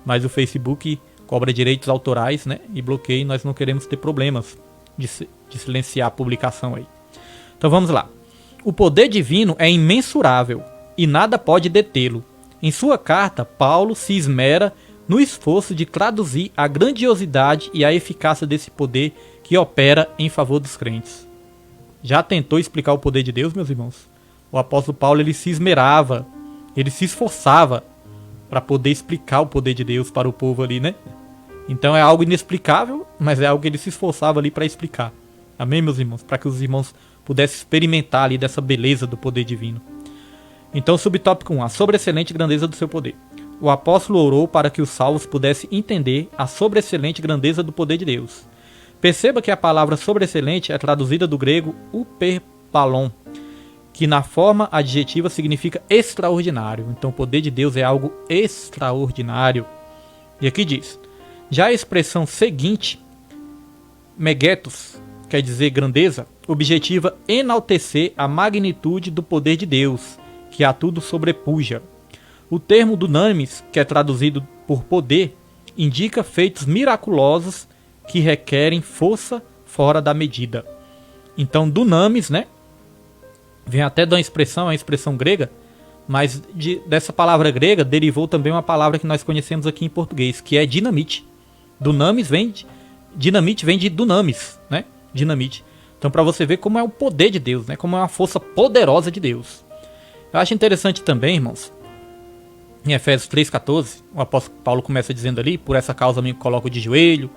Speaker 1: mas o Facebook cobra direitos autorais, né? E bloqueia, e nós não queremos ter problemas de silenciar a publicação aí. Então vamos lá. O poder divino é imensurável e nada pode detê-lo. Em sua carta, Paulo se esmera no esforço de traduzir a grandiosidade e a eficácia desse poder que opera em favor dos crentes. Já tentou explicar o poder de Deus, meus irmãos? O apóstolo Paulo, ele se esmerava, ele se esforçava para poder explicar o poder de Deus para o povo ali, né? Então é algo inexplicável, mas é algo que ele se esforçava ali para explicar. Amém, meus irmãos? Para que os irmãos pudessem experimentar ali dessa beleza do poder divino. Então, subtópico 1, a sobreexcelente grandeza do seu poder. O apóstolo orou para que os salvos pudessem entender a sobreexcelente grandeza do poder de Deus. Perceba que a palavra sobreexcelente é traduzida do grego uperpalon, que na forma adjetiva significa extraordinário. Então o poder de Deus é algo extraordinário. E aqui diz: já a expressão seguinte, megetos, quer dizer grandeza, objetiva enaltecer a magnitude do poder de Deus, que a tudo sobrepuja. O termo dunamis, que é traduzido por poder, indica feitos miraculosos que requerem força fora da medida. Então dunamis, né, vem até da uma expressão grega, mas dessa palavra grega derivou também uma palavra que nós conhecemos aqui em português, que é dinamite. Dinamite vem de dunamis, né? Dinamite. Então, para você ver como é o poder de Deus, né? Como é uma força poderosa de Deus. Eu acho interessante também, irmãos, em Efésios 3,14, o apóstolo Paulo começa dizendo ali: por essa causa me coloco de joelho,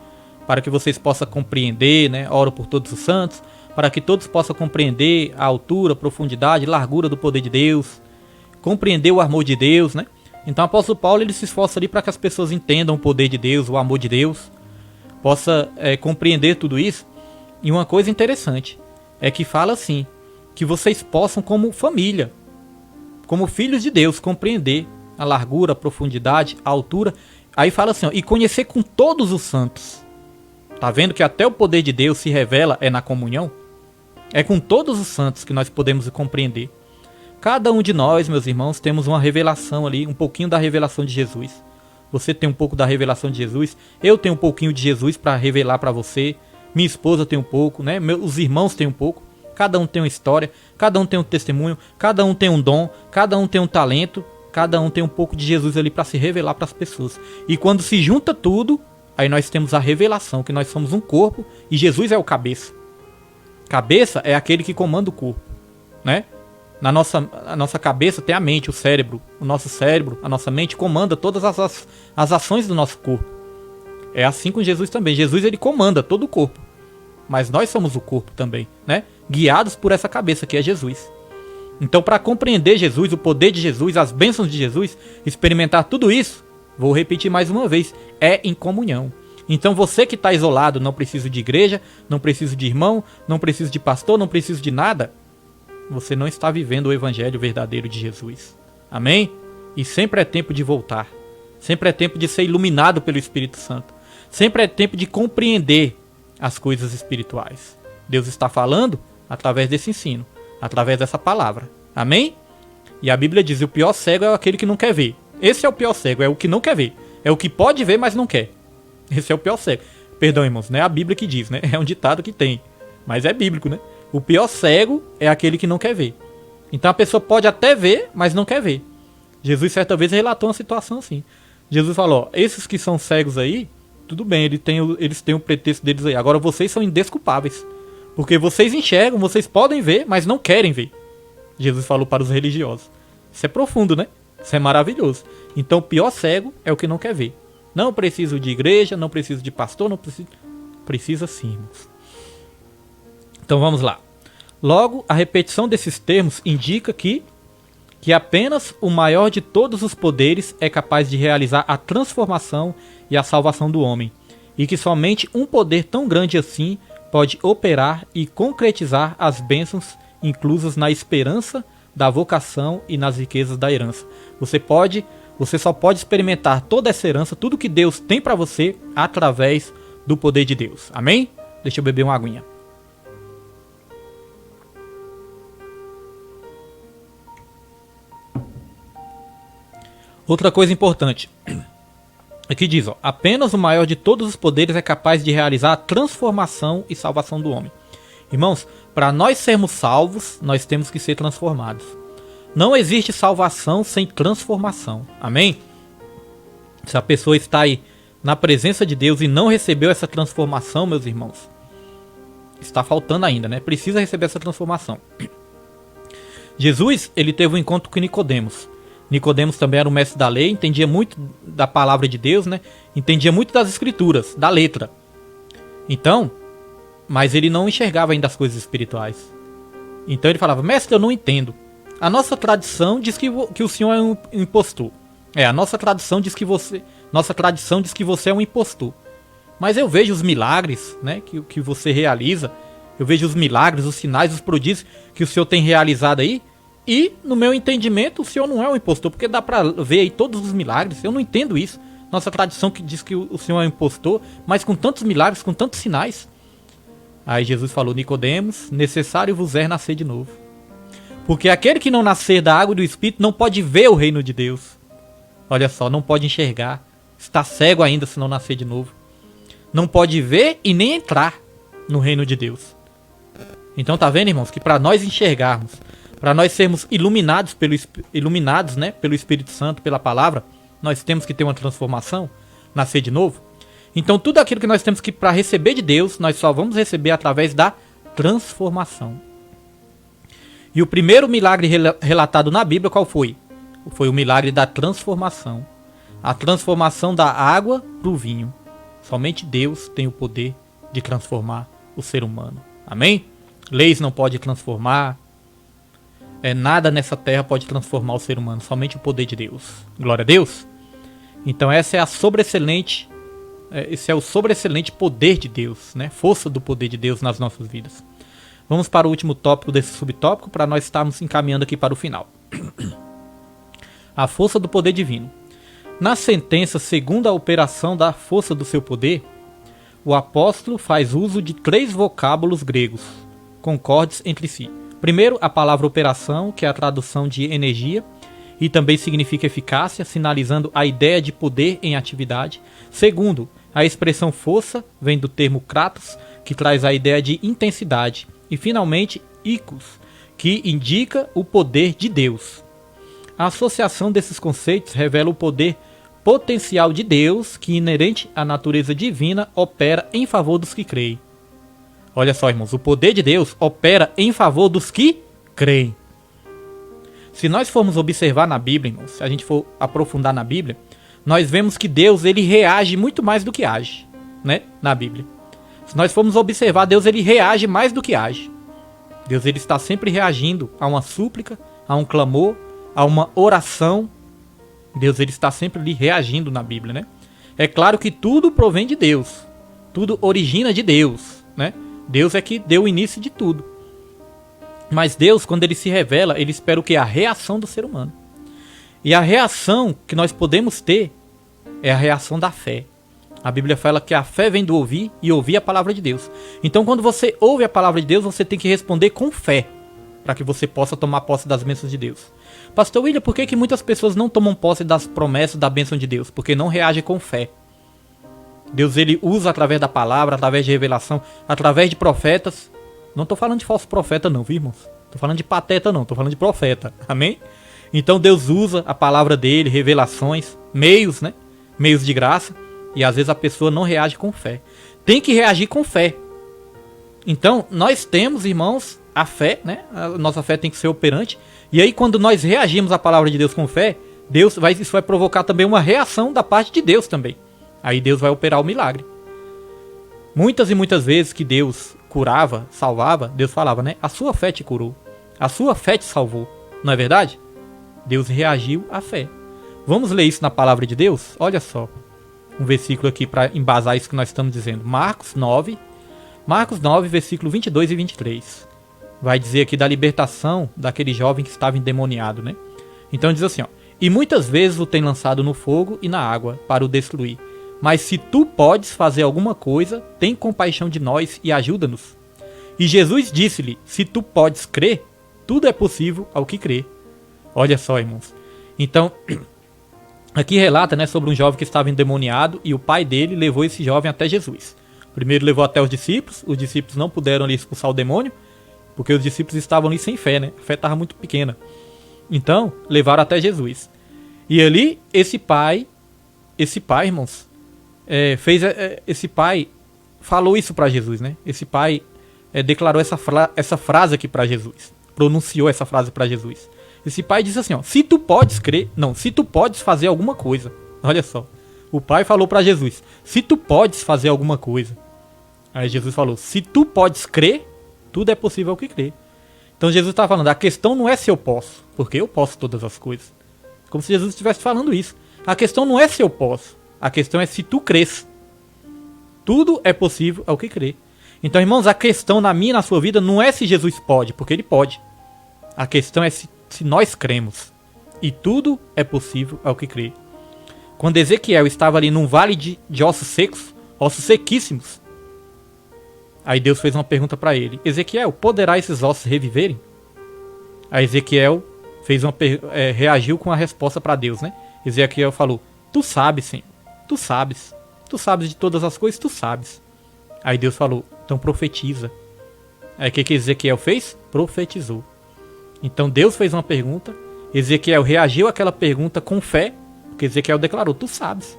Speaker 1: para que vocês possam compreender, né? Oro por todos os santos, para que todos possam compreender a altura, a profundidade, a largura do poder de Deus, compreender o amor de Deus, né? Então o apóstolo Paulo, ele se esforça ali para que as pessoas entendam o poder de Deus, o amor de Deus, possa compreender tudo isso. E uma coisa interessante é que fala assim, que vocês possam, como família, como filhos de Deus, compreender a largura, a profundidade, a altura. Aí fala assim, ó, e conhecer com todos os santos. Tá vendo que até o poder de Deus se revela na comunhão? É com todos os santos que nós podemos compreender. Cada um de nós, meus irmãos, temos uma revelação ali, um pouquinho da revelação de Jesus. Você tem um pouco da revelação de Jesus, eu tenho um pouquinho de Jesus para revelar para você, minha esposa tem um pouco, né? Os irmãos têm um pouco, cada um tem uma história, cada um tem um testemunho, cada um tem um dom, cada um tem um talento, cada um tem um pouco de Jesus ali para se revelar para as pessoas. E quando se junta tudo, aí nós temos a revelação que nós somos um corpo e Jesus é o cabeça. Cabeça é aquele que comanda o corpo, né? A nossa cabeça tem a mente, o cérebro. O nosso cérebro, a nossa mente comanda todas as ações do nosso corpo. É assim com Jesus também. Jesus, ele comanda todo o corpo. Mas nós somos o corpo também, né? Guiados por essa cabeça que é Jesus. Então, para compreender Jesus, o poder de Jesus, as bênçãos de Jesus, experimentar tudo isso, vou repetir mais uma vez, é em comunhão. Então, você que está isolado, não precisa de igreja, não precisa de irmão, não precisa de pastor, não precisa de nada, você não está vivendo o evangelho verdadeiro de Jesus. Amém? E sempre é tempo de voltar. Sempre é tempo de ser iluminado pelo Espírito Santo. Sempre é tempo de compreender as coisas espirituais. Deus está falando através desse ensino, através dessa palavra. Amém? E a Bíblia diz, o pior cego é aquele que não quer ver. Esse é o pior cego, é o que não quer ver. É o que pode ver, mas não quer. Esse é o pior cego. Perdão, irmãos, não é a Bíblia que diz, né? É um ditado que tem. Mas é bíblico, né? O pior cego é aquele que não quer ver. Então a pessoa pode até ver, mas não quer ver. Jesus certa vez relatou uma situação assim. Jesus falou, ó, esses que são cegos aí, tudo bem, eles têm o pretexto deles aí. Agora vocês são indesculpáveis. Porque vocês enxergam, vocês podem ver, mas não querem ver. Jesus falou para os religiosos. Isso é profundo, né? Isso é maravilhoso. Então o pior cego é o que não quer ver. Não preciso de igreja, não preciso de pastor, não preciso... Precisa sim, irmãos. Então vamos lá. Logo, a repetição desses termos indica que apenas o maior de todos os poderes é capaz de realizar a transformação e a salvação do homem, e que somente um poder tão grande assim pode operar e concretizar as bênçãos inclusas na esperança da vocação e nas riquezas da herança. Você só pode experimentar toda essa herança, tudo que Deus tem para você, através do poder de Deus. Amém? Deixa eu beber uma aguinha. Outra coisa importante, aqui diz, ó, apenas o maior de todos os poderes é capaz de realizar a transformação e salvação do homem. Irmãos, para nós sermos salvos, nós temos que ser transformados. Não existe salvação sem transformação, amém? Se a pessoa está aí na presença de Deus e não recebeu essa transformação, meus irmãos, está faltando ainda, né? Precisa receber essa transformação. Jesus, ele teve um encontro com Nicodemos. Nicodemos também era um mestre da lei, entendia muito da palavra de Deus, né? Entendia muito das escrituras, da letra. Então, mas ele não enxergava ainda as coisas espirituais. Então ele falava, mestre, eu não entendo. A nossa tradição diz que o senhor é um impostor. A nossa tradição diz que você é um impostor. Mas eu vejo os milagres, né, que você realiza. Eu vejo os milagres, os sinais, os prodígios que o senhor tem realizado aí. E, no meu entendimento, o senhor não é um impostor, porque dá pra ver aí todos os milagres. Eu não entendo isso. Nossa tradição que diz que o senhor é um impostor, mas com tantos milagres, com tantos sinais. Aí Jesus falou, Nicodemos, necessário vos é nascer de novo. Porque aquele que não nascer da água e do Espírito não pode ver o reino de Deus. Olha só, não pode enxergar. Está cego ainda se não nascer de novo. Não pode ver e nem entrar no reino de Deus. Então tá vendo, irmãos, que para nós enxergarmos, para nós sermos iluminados pelo Espírito Santo, pela palavra, nós temos que ter uma transformação, nascer de novo. Então tudo aquilo que nós temos que para receber de Deus, nós só vamos receber através da transformação. E o primeiro milagre relatado na Bíblia qual foi? Foi o milagre da transformação. A transformação da água para o vinho. Somente Deus tem o poder de transformar o ser humano. Amém? Leis não podem transformar. Nada nessa terra pode transformar o ser humano. Somente o poder de Deus. Glória a Deus. Então esse é o sobreexcelente poder de Deus, né? Força do poder de Deus nas nossas vidas. Vamos para o último tópico desse subtópico para nós estarmos encaminhando aqui para o final. A força do poder divino. Na sentença, segundo a operação da força do seu poder, o apóstolo faz uso de 3 vocábulos gregos, concordes entre si. Primeiro, a palavra operação, que é a tradução de energia, e também significa eficácia, sinalizando a ideia de poder em atividade. Segundo, a expressão força, vem do termo kratos, que traz a ideia de intensidade. E finalmente, icos, que indica o poder de Deus. A associação desses conceitos revela o poder potencial de Deus, que inerente à natureza divina, opera em favor dos que creem. Olha só, irmãos, o poder de Deus opera em favor dos que creem. Se nós formos observar na Bíblia, irmãos, se a gente for aprofundar na Bíblia, nós vemos que Deus, ele reage muito mais do que age, né? Na Bíblia. Se nós formos observar, Deus, ele reage mais do que age. Deus, ele está sempre reagindo a uma súplica, a um clamor, a uma oração. Deus, ele está sempre ali reagindo na Bíblia, né? É claro que tudo provém de Deus. Tudo origina de Deus, né? Deus é que deu o início de tudo. Mas Deus, quando ele se revela, ele espera o quê? A reação do ser humano. E a reação que nós podemos ter é a reação da fé. A Bíblia fala que a fé vem do ouvir e ouvir a palavra de Deus. Então, quando você ouve a palavra de Deus, você tem que responder com fé, para que você possa tomar posse das bênçãos de Deus. Pastor William, por que muitas pessoas não tomam posse das promessas da bênção de Deus? Porque não reagem com fé. Deus, ele usa através da palavra, através de revelação, através de profetas. Não estou falando de falso profeta não, viu, irmãos? Estou falando de pateta não, estou falando de profeta. Amém? Então Deus usa a palavra dele, revelações, meios, né? Meios de graça. E às vezes a pessoa não reage com fé. Tem que reagir com fé. Então, nós temos, irmãos, a fé, né? A nossa fé tem que ser operante. E aí, quando nós reagimos à palavra de Deus com fé, isso vai provocar também uma reação da parte de Deus também. Aí Deus vai operar o milagre. Muitas e muitas vezes que Deus curava, salvava, Deus falava, né? A sua fé te curou. A sua fé te salvou. Não é verdade? Deus reagiu à fé. Vamos ler isso na palavra de Deus? Olha só. Um versículo aqui para embasar isso que nós estamos dizendo. Marcos 9, versículo 22 e 23. Vai dizer aqui da libertação daquele jovem que estava endemoniado, né? Então diz assim, ó. E muitas vezes o tem lançado no fogo e na água para o destruir. Mas se tu podes fazer alguma coisa, tem compaixão de nós e ajuda-nos. E Jesus disse-lhe, se tu podes crer, tudo é possível ao que crê. Olha só, irmãos. Então, aqui relata, né, sobre um jovem que estava endemoniado e o pai dele levou esse jovem até Jesus. Primeiro levou até os discípulos não puderam ali expulsar o demônio, porque os discípulos estavam ali sem fé, né? A fé estava muito pequena. Então, levaram até Jesus. E ali, esse pai, irmãos, esse pai falou isso para Jesus, né? Esse pai declarou essa frase aqui para Jesus, pronunciou essa frase para Jesus. Esse pai disse assim, ó, se tu podes fazer alguma coisa. Olha só, o pai falou para Jesus, se tu podes fazer alguma coisa. Aí Jesus falou, se tu podes crer, tudo é possível ao que crer. Então Jesus está falando, a questão não é se eu posso, porque eu posso todas as coisas. Como se Jesus estivesse falando isso. A questão não é se eu posso, a questão é se tu crês. Tudo é possível ao que crer. Então, irmãos, a questão na minha e na sua vida não é se Jesus pode, porque ele pode. A questão é se nós cremos. E tudo é possível ao que crê. Quando Ezequiel estava ali num vale de ossos secos, ossos sequíssimos, aí Deus fez uma pergunta para ele. Ezequiel, poderá esses ossos reviverem? Aí Ezequiel reagiu com a resposta para Deus, né? Ezequiel falou, tu sabes, Senhor, tu sabes de todas as coisas, tu sabes. Aí Deus falou, então profetiza. Aí o que Ezequiel fez? Profetizou. Então Deus fez uma pergunta, Ezequiel reagiu àquela pergunta com fé, porque Ezequiel declarou, tu sabes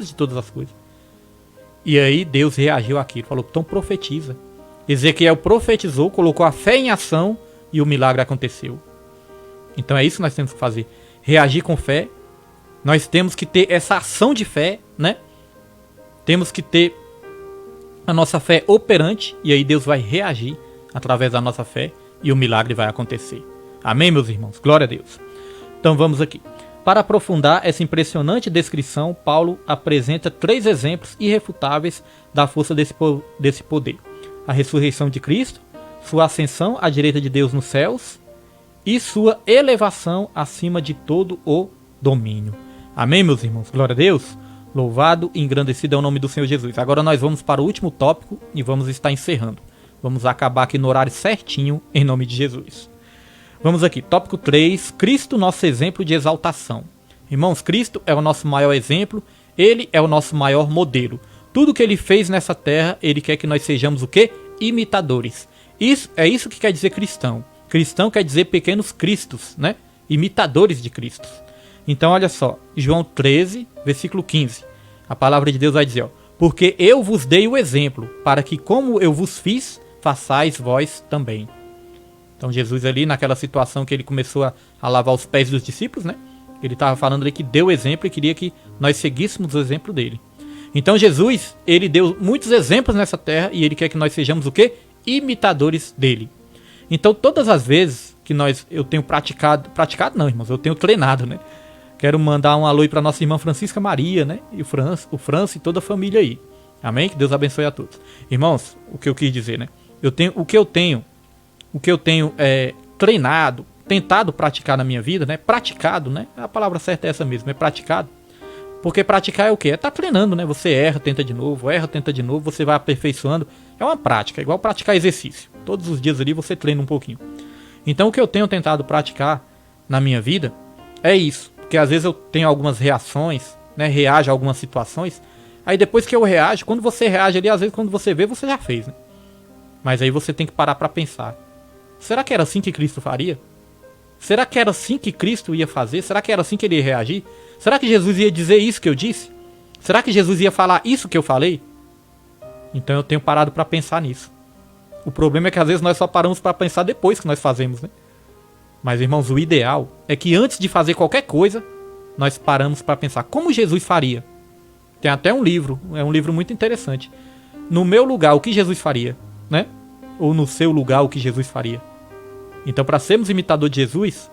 Speaker 1: de todas as coisas. E aí Deus reagiu àquilo, falou, então profetiza. Ezequiel profetizou, colocou a fé em ação e o milagre aconteceu. Então é isso que nós temos que fazer, reagir com fé. Nós temos que ter essa ação de fé, né? Temos que ter a nossa fé operante, e aí Deus vai reagir através da nossa fé e o milagre vai acontecer. Amém, meus irmãos? Glória a Deus. Então vamos aqui. Para aprofundar essa impressionante descrição, Paulo apresenta 3 exemplos irrefutáveis da força desse poder. A ressurreição de Cristo, sua ascensão à direita de Deus nos céus e sua elevação acima de todo o domínio. Amém, meus irmãos? Glória a Deus. Louvado e engrandecido é o nome do Senhor Jesus. Agora nós vamos para o último tópico e vamos estar encerrando. Vamos acabar aqui no horário certinho, em nome de Jesus. Vamos aqui, tópico 3, Cristo, nosso exemplo de exaltação. Irmãos, Cristo é o nosso maior exemplo, Ele é o nosso maior modelo. Tudo que Ele fez nessa terra, Ele quer que nós sejamos o quê? Imitadores. Isso que quer dizer cristão. Cristão quer dizer pequenos cristos, né? Imitadores de Cristo. Então olha só, João 13, versículo 15. A palavra de Deus vai dizer, ó, porque eu vos dei o exemplo, para que como eu vos fiz, façais vós também. Então Jesus ali, naquela situação que ele começou a lavar os pés dos discípulos, né? Ele estava falando ali que deu exemplo e queria que nós seguíssemos o exemplo dele. Então Jesus, ele deu muitos exemplos nessa terra e ele quer que nós sejamos o quê? Imitadores dele. Então todas as vezes que eu tenho praticado não, irmãos, eu tenho treinado, né? Quero mandar um alô aí para nossa irmã Francisca Maria, né? E o França e toda a família aí. Amém? Que Deus abençoe a todos. Irmãos, o que eu quis dizer, né? O que eu tenho treinado, tentado praticar na minha vida, né? Praticado, né? A palavra certa é essa mesmo, é praticado. Porque praticar é o quê? É estar treinando, né? Você erra, tenta de novo, você vai aperfeiçoando. É uma prática, é igual praticar exercício. Todos os dias ali você treina um pouquinho. Então o que eu tenho tentado praticar na minha vida é isso. Porque às vezes eu tenho algumas reações, né? Reajo a algumas situações. Aí depois que eu reajo, quando você reage ali, às vezes quando você vê, você já fez, né? Mas aí você tem que parar para pensar. Será que era assim que Cristo faria? Será que era assim que Cristo ia fazer? Será que era assim que ele ia reagir? Será que Jesus ia dizer isso que eu disse? Será que Jesus ia falar isso que eu falei? Então eu tenho parado para pensar nisso. O problema é que às vezes nós só paramos para pensar depois que nós fazemos, né? Mas, irmãos, o ideal é que antes de fazer qualquer coisa, nós paramos para pensar como Jesus faria. Tem até um livro, é um livro muito interessante. No meu lugar, o que Jesus faria, né? Ou no seu lugar, o que Jesus faria. Então, para sermos imitador de Jesus,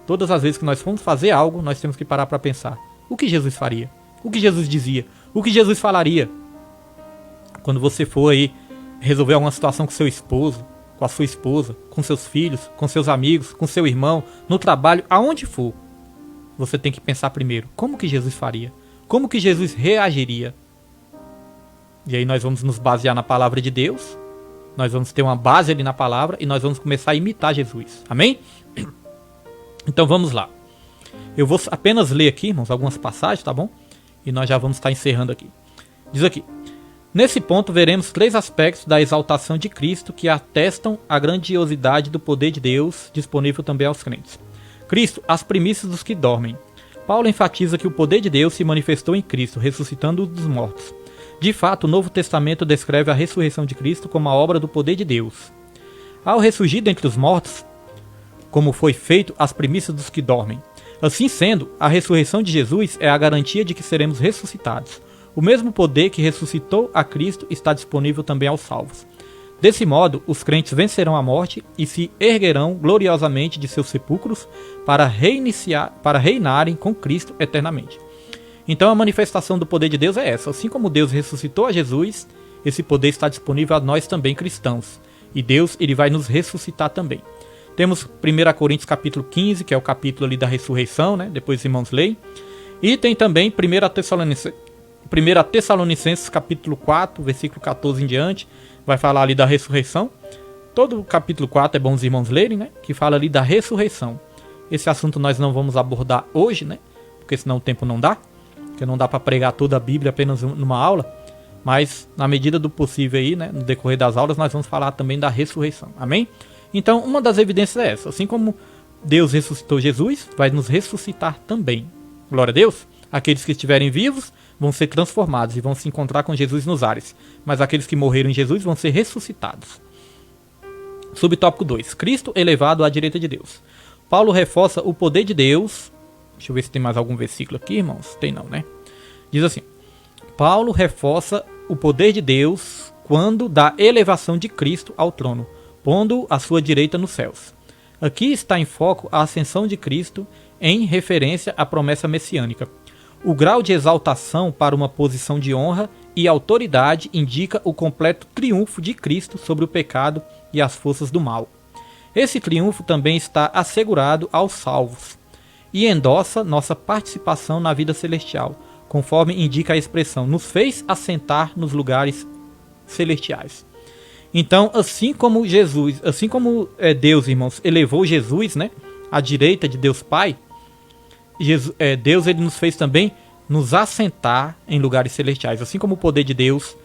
Speaker 1: todas as vezes que nós formos fazer algo, nós temos que parar para pensar. O que Jesus faria? O que Jesus dizia? O que Jesus falaria? Quando você for aí resolver alguma situação com seu esposo, com a sua esposa, com seus filhos, com seus amigos, com seu irmão, no trabalho, aonde for, você tem que pensar primeiro, como que Jesus faria? Como que Jesus reagiria? E aí nós vamos nos basear na palavra de Deus, nós vamos ter uma base ali na palavra e nós vamos começar a imitar Jesus. Amém? Então vamos lá. Eu vou apenas ler aqui, irmãos, algumas passagens, tá bom? E nós já vamos estar encerrando aqui. Diz aqui: nesse ponto veremos 3 aspectos da exaltação de Cristo que atestam a grandiosidade do poder de Deus disponível também aos crentes. Cristo, as primícias dos que dormem. Paulo enfatiza que o poder de Deus se manifestou em Cristo, ressuscitando dos mortos. De fato, o Novo Testamento descreve a ressurreição de Cristo como a obra do poder de Deus. Ao ressurgir dentre os mortos, como foi feito as primícias dos que dormem. Assim sendo, a ressurreição de Jesus é a garantia de que seremos ressuscitados. O mesmo poder que ressuscitou a Cristo está disponível também aos salvos. Desse modo, os crentes vencerão a morte e se erguerão gloriosamente de seus sepulcros para reinarem com Cristo eternamente. Então a manifestação do poder de Deus é essa. Assim como Deus ressuscitou a Jesus, esse poder está disponível a nós também cristãos. E Deus, ele vai nos ressuscitar também. Temos 1 Coríntios capítulo 15, que é o capítulo ali da ressurreição, né? Depois os irmãos leem. E tem também 1 Tessalonicenses capítulo 4, versículo 14 em diante, vai falar ali da ressurreição. Todo o capítulo 4 é bom os irmãos lerem, né? Que fala ali da ressurreição. Esse assunto nós não vamos abordar hoje, né? Porque senão o tempo não dá. Porque não dá para pregar toda a Bíblia apenas numa aula. Mas na medida do possível aí, né? No decorrer das aulas nós vamos falar também da ressurreição. Amém? Então uma das evidências é essa. Assim como Deus ressuscitou Jesus, vai nos ressuscitar também. Glória a Deus. Aqueles que estiverem vivos vão ser transformados e vão se encontrar com Jesus nos ares. Mas aqueles que morreram em Jesus vão ser ressuscitados. Subtópico 2. Cristo elevado à direita de Deus. Paulo reforça o poder de Deus. Deixa eu ver se tem mais algum versículo aqui, irmãos. Tem não, né? Diz assim: Paulo reforça o poder de Deus quando da elevação de Cristo ao trono, pondo à sua direita nos céus. Aqui está em foco a ascensão de Cristo em referência à promessa messiânica. O grau de exaltação para uma posição de honra e autoridade indica o completo triunfo de Cristo sobre o pecado e as forças do mal. Esse triunfo também está assegurado aos salvos e endossa nossa participação na vida celestial, conforme indica a expressão, nos fez assentar nos lugares celestiais. Então, assim como Deus, irmãos, elevou Jesus, né, à direita de Deus Pai, Deus ele nos fez também nos assentar em lugares celestiais. Assim como o poder de Deus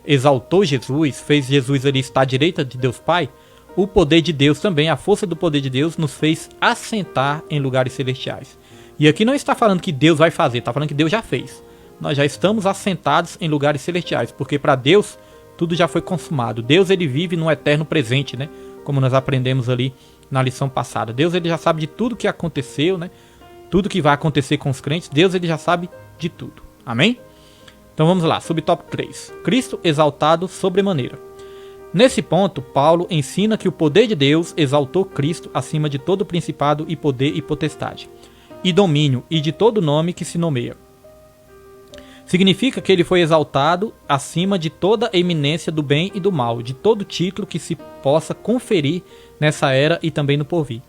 Speaker 1: exaltou Jesus, fez Jesus ali estar à direita de Deus Pai, o poder de Deus também, a força do poder de Deus nos fez assentar em lugares celestiais. E aqui não está falando que Deus vai fazer, está falando que Deus já fez. Nós já estamos assentados em lugares celestiais, porque para Deus tudo já foi consumado. Deus ele vive no eterno presente, né? como nós aprendemos ali na lição passada. Deus ele já sabe de tudo que aconteceu, né? Tudo que vai acontecer com os crentes, Deus ele já sabe de tudo. Amém? Então vamos lá, subtópico 3. Cristo exaltado sobremaneira. Nesse ponto, Paulo ensina que o poder de Deus exaltou Cristo acima de todo principado e poder e potestade, e domínio, e de todo nome que se nomeia. Significa que ele foi exaltado acima de toda eminência do bem e do mal, de todo título que se possa conferir nessa era e também no porvir.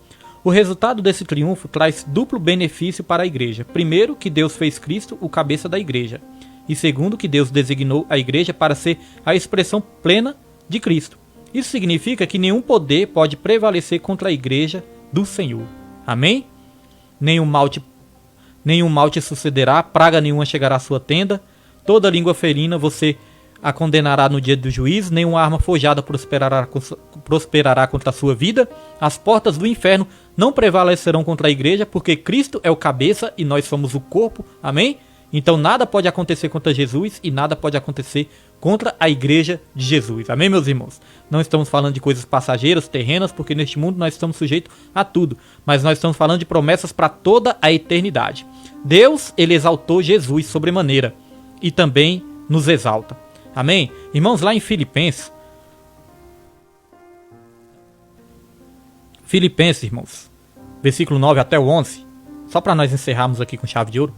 Speaker 1: O resultado desse triunfo traz duplo benefício para a igreja. Primeiro, que Deus fez Cristo o cabeça da igreja. E segundo, que Deus designou a igreja para ser a expressão plena de Cristo. Isso significa que nenhum poder pode prevalecer contra a igreja do Senhor. Amém? Nenhum mal te sucederá, praga nenhuma chegará à sua tenda, toda língua ferina você a condenará no dia do juízo, nenhuma arma forjada prosperará contra a sua vida, as portas do inferno não prevalecerão contra a igreja, porque Cristo é o cabeça e nós somos o corpo, amém? Então nada pode acontecer contra Jesus e nada pode acontecer contra a igreja de Jesus. Amém, meus irmãos? Não estamos falando de coisas passageiras, terrenas, porque neste mundo nós estamos sujeitos a tudo. Mas nós estamos falando de promessas para toda a eternidade. Deus, ele exaltou Jesus sobremaneira e também nos exalta. Amém? Irmãos, lá em Filipenses, irmãos, versículo 9 até o 11, só para nós encerrarmos aqui com chave de ouro.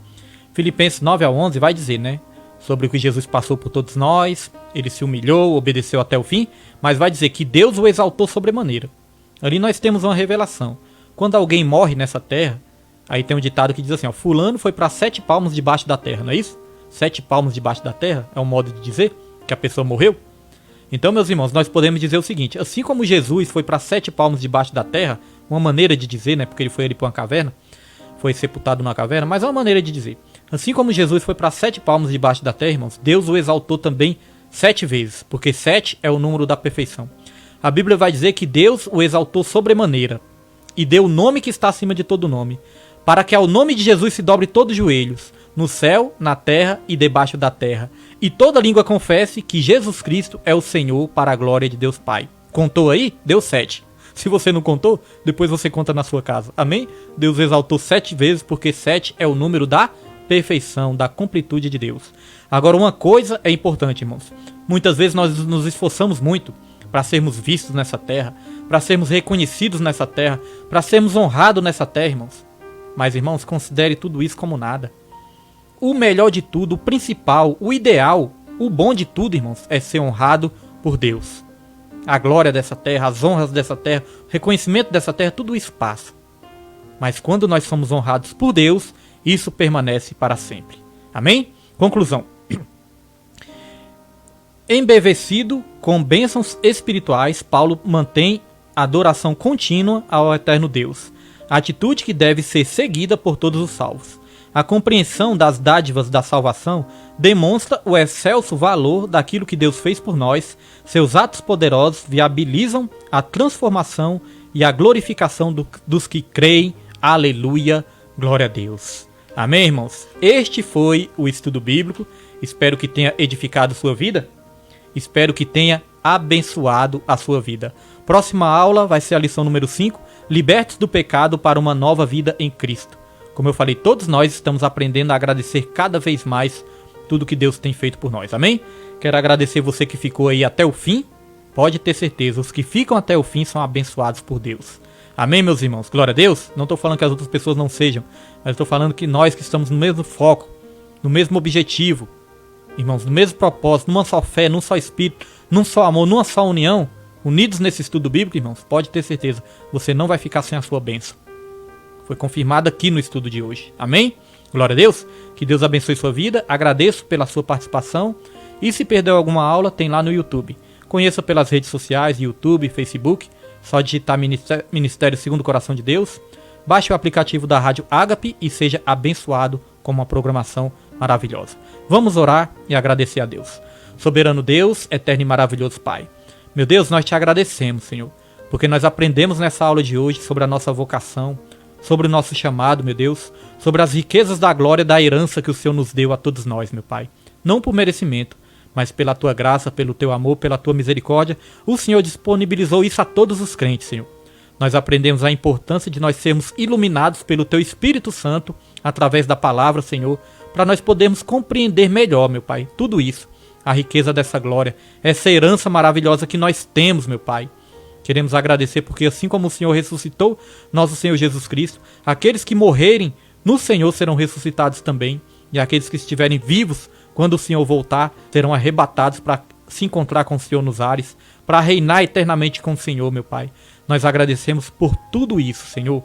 Speaker 1: Filipenses 9 a 11 vai dizer, né, sobre o que Jesus passou por todos nós, ele se humilhou, obedeceu até o fim, mas vai dizer que Deus o exaltou sobremaneira. Ali nós temos uma revelação. Quando alguém morre nessa terra, aí tem um ditado que diz assim, ó, fulano foi para 7 palmos debaixo da terra, não é isso? 7 palmos debaixo da terra é um modo de dizer que a pessoa morreu. Então, meus irmãos, nós podemos dizer o seguinte, assim como Jesus foi para 7 palmos debaixo da terra, uma maneira de dizer, né, porque ele foi ali para uma caverna, foi sepultado numa caverna, mas é uma maneira de dizer. Assim como Jesus foi para 7 palmos debaixo da terra, irmãos, Deus o exaltou também 7 vezes, porque 7 é o número da perfeição. A Bíblia vai dizer que Deus o exaltou sobremaneira e deu o nome que está acima de todo nome, para que ao nome de Jesus se dobre todos os joelhos, no céu, na terra e debaixo da terra, e toda língua confesse que Jesus Cristo é o Senhor, para a glória de Deus Pai. Contou aí? Deu 7. Se você não contou, depois você conta na sua casa. Amém? Deus exaltou 7 vezes, porque 7 é o número da perfeição, da completude de Deus. Agora, uma coisa é importante, irmãos. Muitas vezes nós nos esforçamos muito para sermos vistos nessa terra, para sermos reconhecidos nessa terra, para sermos honrados nessa terra, irmãos. Mas, irmãos, considere tudo isso como nada. O melhor de tudo, o principal, o ideal, o bom de tudo, irmãos, é ser honrado por Deus. A glória dessa terra, as honras dessa terra, o reconhecimento dessa terra, tudo isso passa. Mas quando nós somos honrados por Deus, isso permanece para sempre. Amém? Conclusão. Embevecido com bênçãos espirituais, Paulo mantém a adoração contínua ao eterno Deus. A atitude que deve ser seguida por todos os salvos. A compreensão das dádivas da salvação demonstra o excelso valor daquilo que Deus fez por nós. Seus atos poderosos viabilizam a transformação e a glorificação dos que creem. Aleluia, glória a Deus. Amém, irmãos? Este foi o estudo bíblico. Espero que tenha edificado sua vida. Espero que tenha abençoado a sua vida. Próxima aula vai ser a lição número 5. Libertos do pecado para uma nova vida em Cristo. Como eu falei, todos nós estamos aprendendo a agradecer cada vez mais tudo que Deus tem feito por nós. Amém? Quero agradecer você que ficou aí até o fim. Pode ter certeza, os que ficam até o fim são abençoados por Deus. Amém, meus irmãos? Glória a Deus. Não estou falando que as outras pessoas não sejam, mas estou falando que nós que estamos no mesmo foco, no mesmo objetivo, irmãos, no mesmo propósito, numa só fé, num só espírito, num só amor, numa só união, unidos nesse estudo bíblico, irmãos, pode ter certeza, você não vai ficar sem a sua bênção. Foi confirmado aqui no estudo de hoje. Amém? Glória a Deus. Que Deus abençoe sua vida. Agradeço pela sua participação. E se perdeu alguma aula, tem lá no YouTube. Conheça pelas redes sociais, YouTube, Facebook. Só digitar Ministério Segundo o Coração de Deus. Baixe o aplicativo da Rádio Ágape e seja abençoado com uma programação maravilhosa. Vamos orar e agradecer a Deus. Soberano Deus, eterno e maravilhoso Pai. Meu Deus, nós te agradecemos, Senhor, porque nós aprendemos nessa aula de hoje sobre a nossa vocação, sobre o nosso chamado, meu Deus, sobre as riquezas da glória da herança que o Senhor nos deu a todos nós, meu Pai. Não por merecimento, mas pela tua graça, pelo teu amor, pela tua misericórdia, o Senhor disponibilizou isso a todos os crentes, Senhor. Nós aprendemos a importância de nós sermos iluminados pelo teu Espírito Santo, através da palavra, Senhor, para nós podermos compreender melhor, meu Pai, tudo isso, a riqueza dessa glória, essa herança maravilhosa que nós temos, meu Pai. Queremos agradecer porque assim como o Senhor ressuscitou nosso Senhor Jesus Cristo, aqueles que morrerem no Senhor serão ressuscitados também, e aqueles que estiverem vivos quando o Senhor voltar serão arrebatados para se encontrar com o Senhor nos ares, para reinar eternamente com o Senhor, meu Pai. Nós agradecemos por tudo isso, Senhor.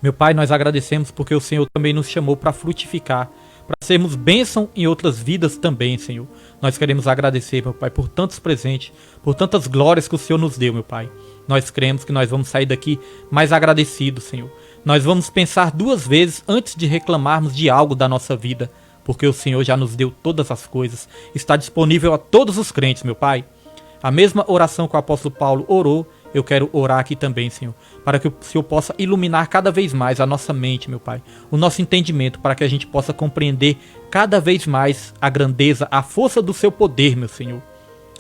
Speaker 1: Meu Pai, nós agradecemos porque o Senhor também nos chamou para frutificar, para sermos bênção em outras vidas também, Senhor. Nós queremos agradecer, meu Pai, por tantos presentes, por tantas glórias que o Senhor nos deu, meu Pai. Nós cremos que nós vamos sair daqui mais agradecidos, Senhor. Nós vamos pensar 2 vezes antes de reclamarmos de algo da nossa vida, porque o Senhor já nos deu todas as coisas. Está disponível a todos os crentes, meu Pai. A mesma oração que o apóstolo Paulo orou, eu quero orar aqui também, Senhor, para que o Senhor possa iluminar cada vez mais a nossa mente, meu Pai, o nosso entendimento, para que a gente possa compreender cada vez mais a grandeza, a força do seu poder, meu Senhor,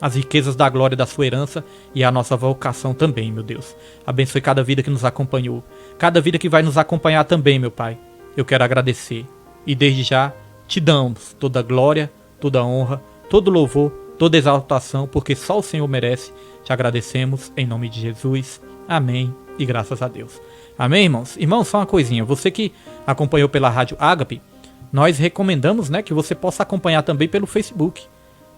Speaker 1: as riquezas da glória da sua herança e a nossa vocação também, meu Deus. Abençoe cada vida que nos acompanhou, cada vida que vai nos acompanhar também, meu Pai. Eu quero agradecer e desde já te damos toda a glória, toda a honra, todo louvor, toda exaltação, porque só o Senhor merece. Te agradecemos em nome de Jesus. Amém e graças a Deus. Amém, irmãos? Irmãos, só uma coisinha. Você que acompanhou pela Rádio Ágape, nós recomendamos, né, que você possa acompanhar também pelo Facebook.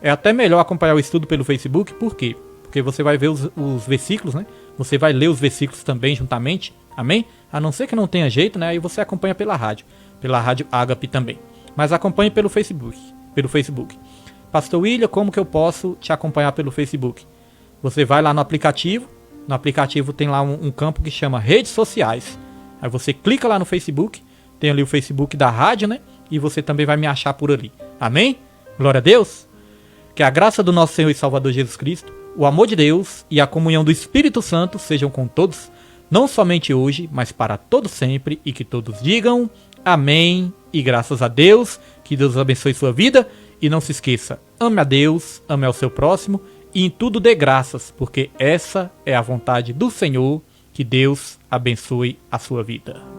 Speaker 1: É até melhor acompanhar o estudo pelo Facebook. Por quê? Porque você vai ver os versículos, né? Você vai ler os versículos também juntamente. Amém? A não ser que não tenha jeito, né? Aí você acompanha pela Rádio Ágape também. Mas acompanhe pelo Facebook. Pastor William, como que eu posso te acompanhar pelo Facebook? Você vai lá no aplicativo tem lá um campo que chama redes sociais. Aí você clica lá no Facebook, tem ali o Facebook da rádio, né? E você também vai me achar por ali. Amém? Glória a Deus. Que a graça do nosso Senhor e Salvador Jesus Cristo, o amor de Deus e a comunhão do Espírito Santo sejam com todos, não somente hoje, mas para todos sempre, e que todos digam amém e graças a Deus. Que Deus abençoe sua vida e não se esqueça, ame a Deus, ame ao seu próximo e em tudo dê graças, porque essa é a vontade do Senhor. Que Deus abençoe a sua vida.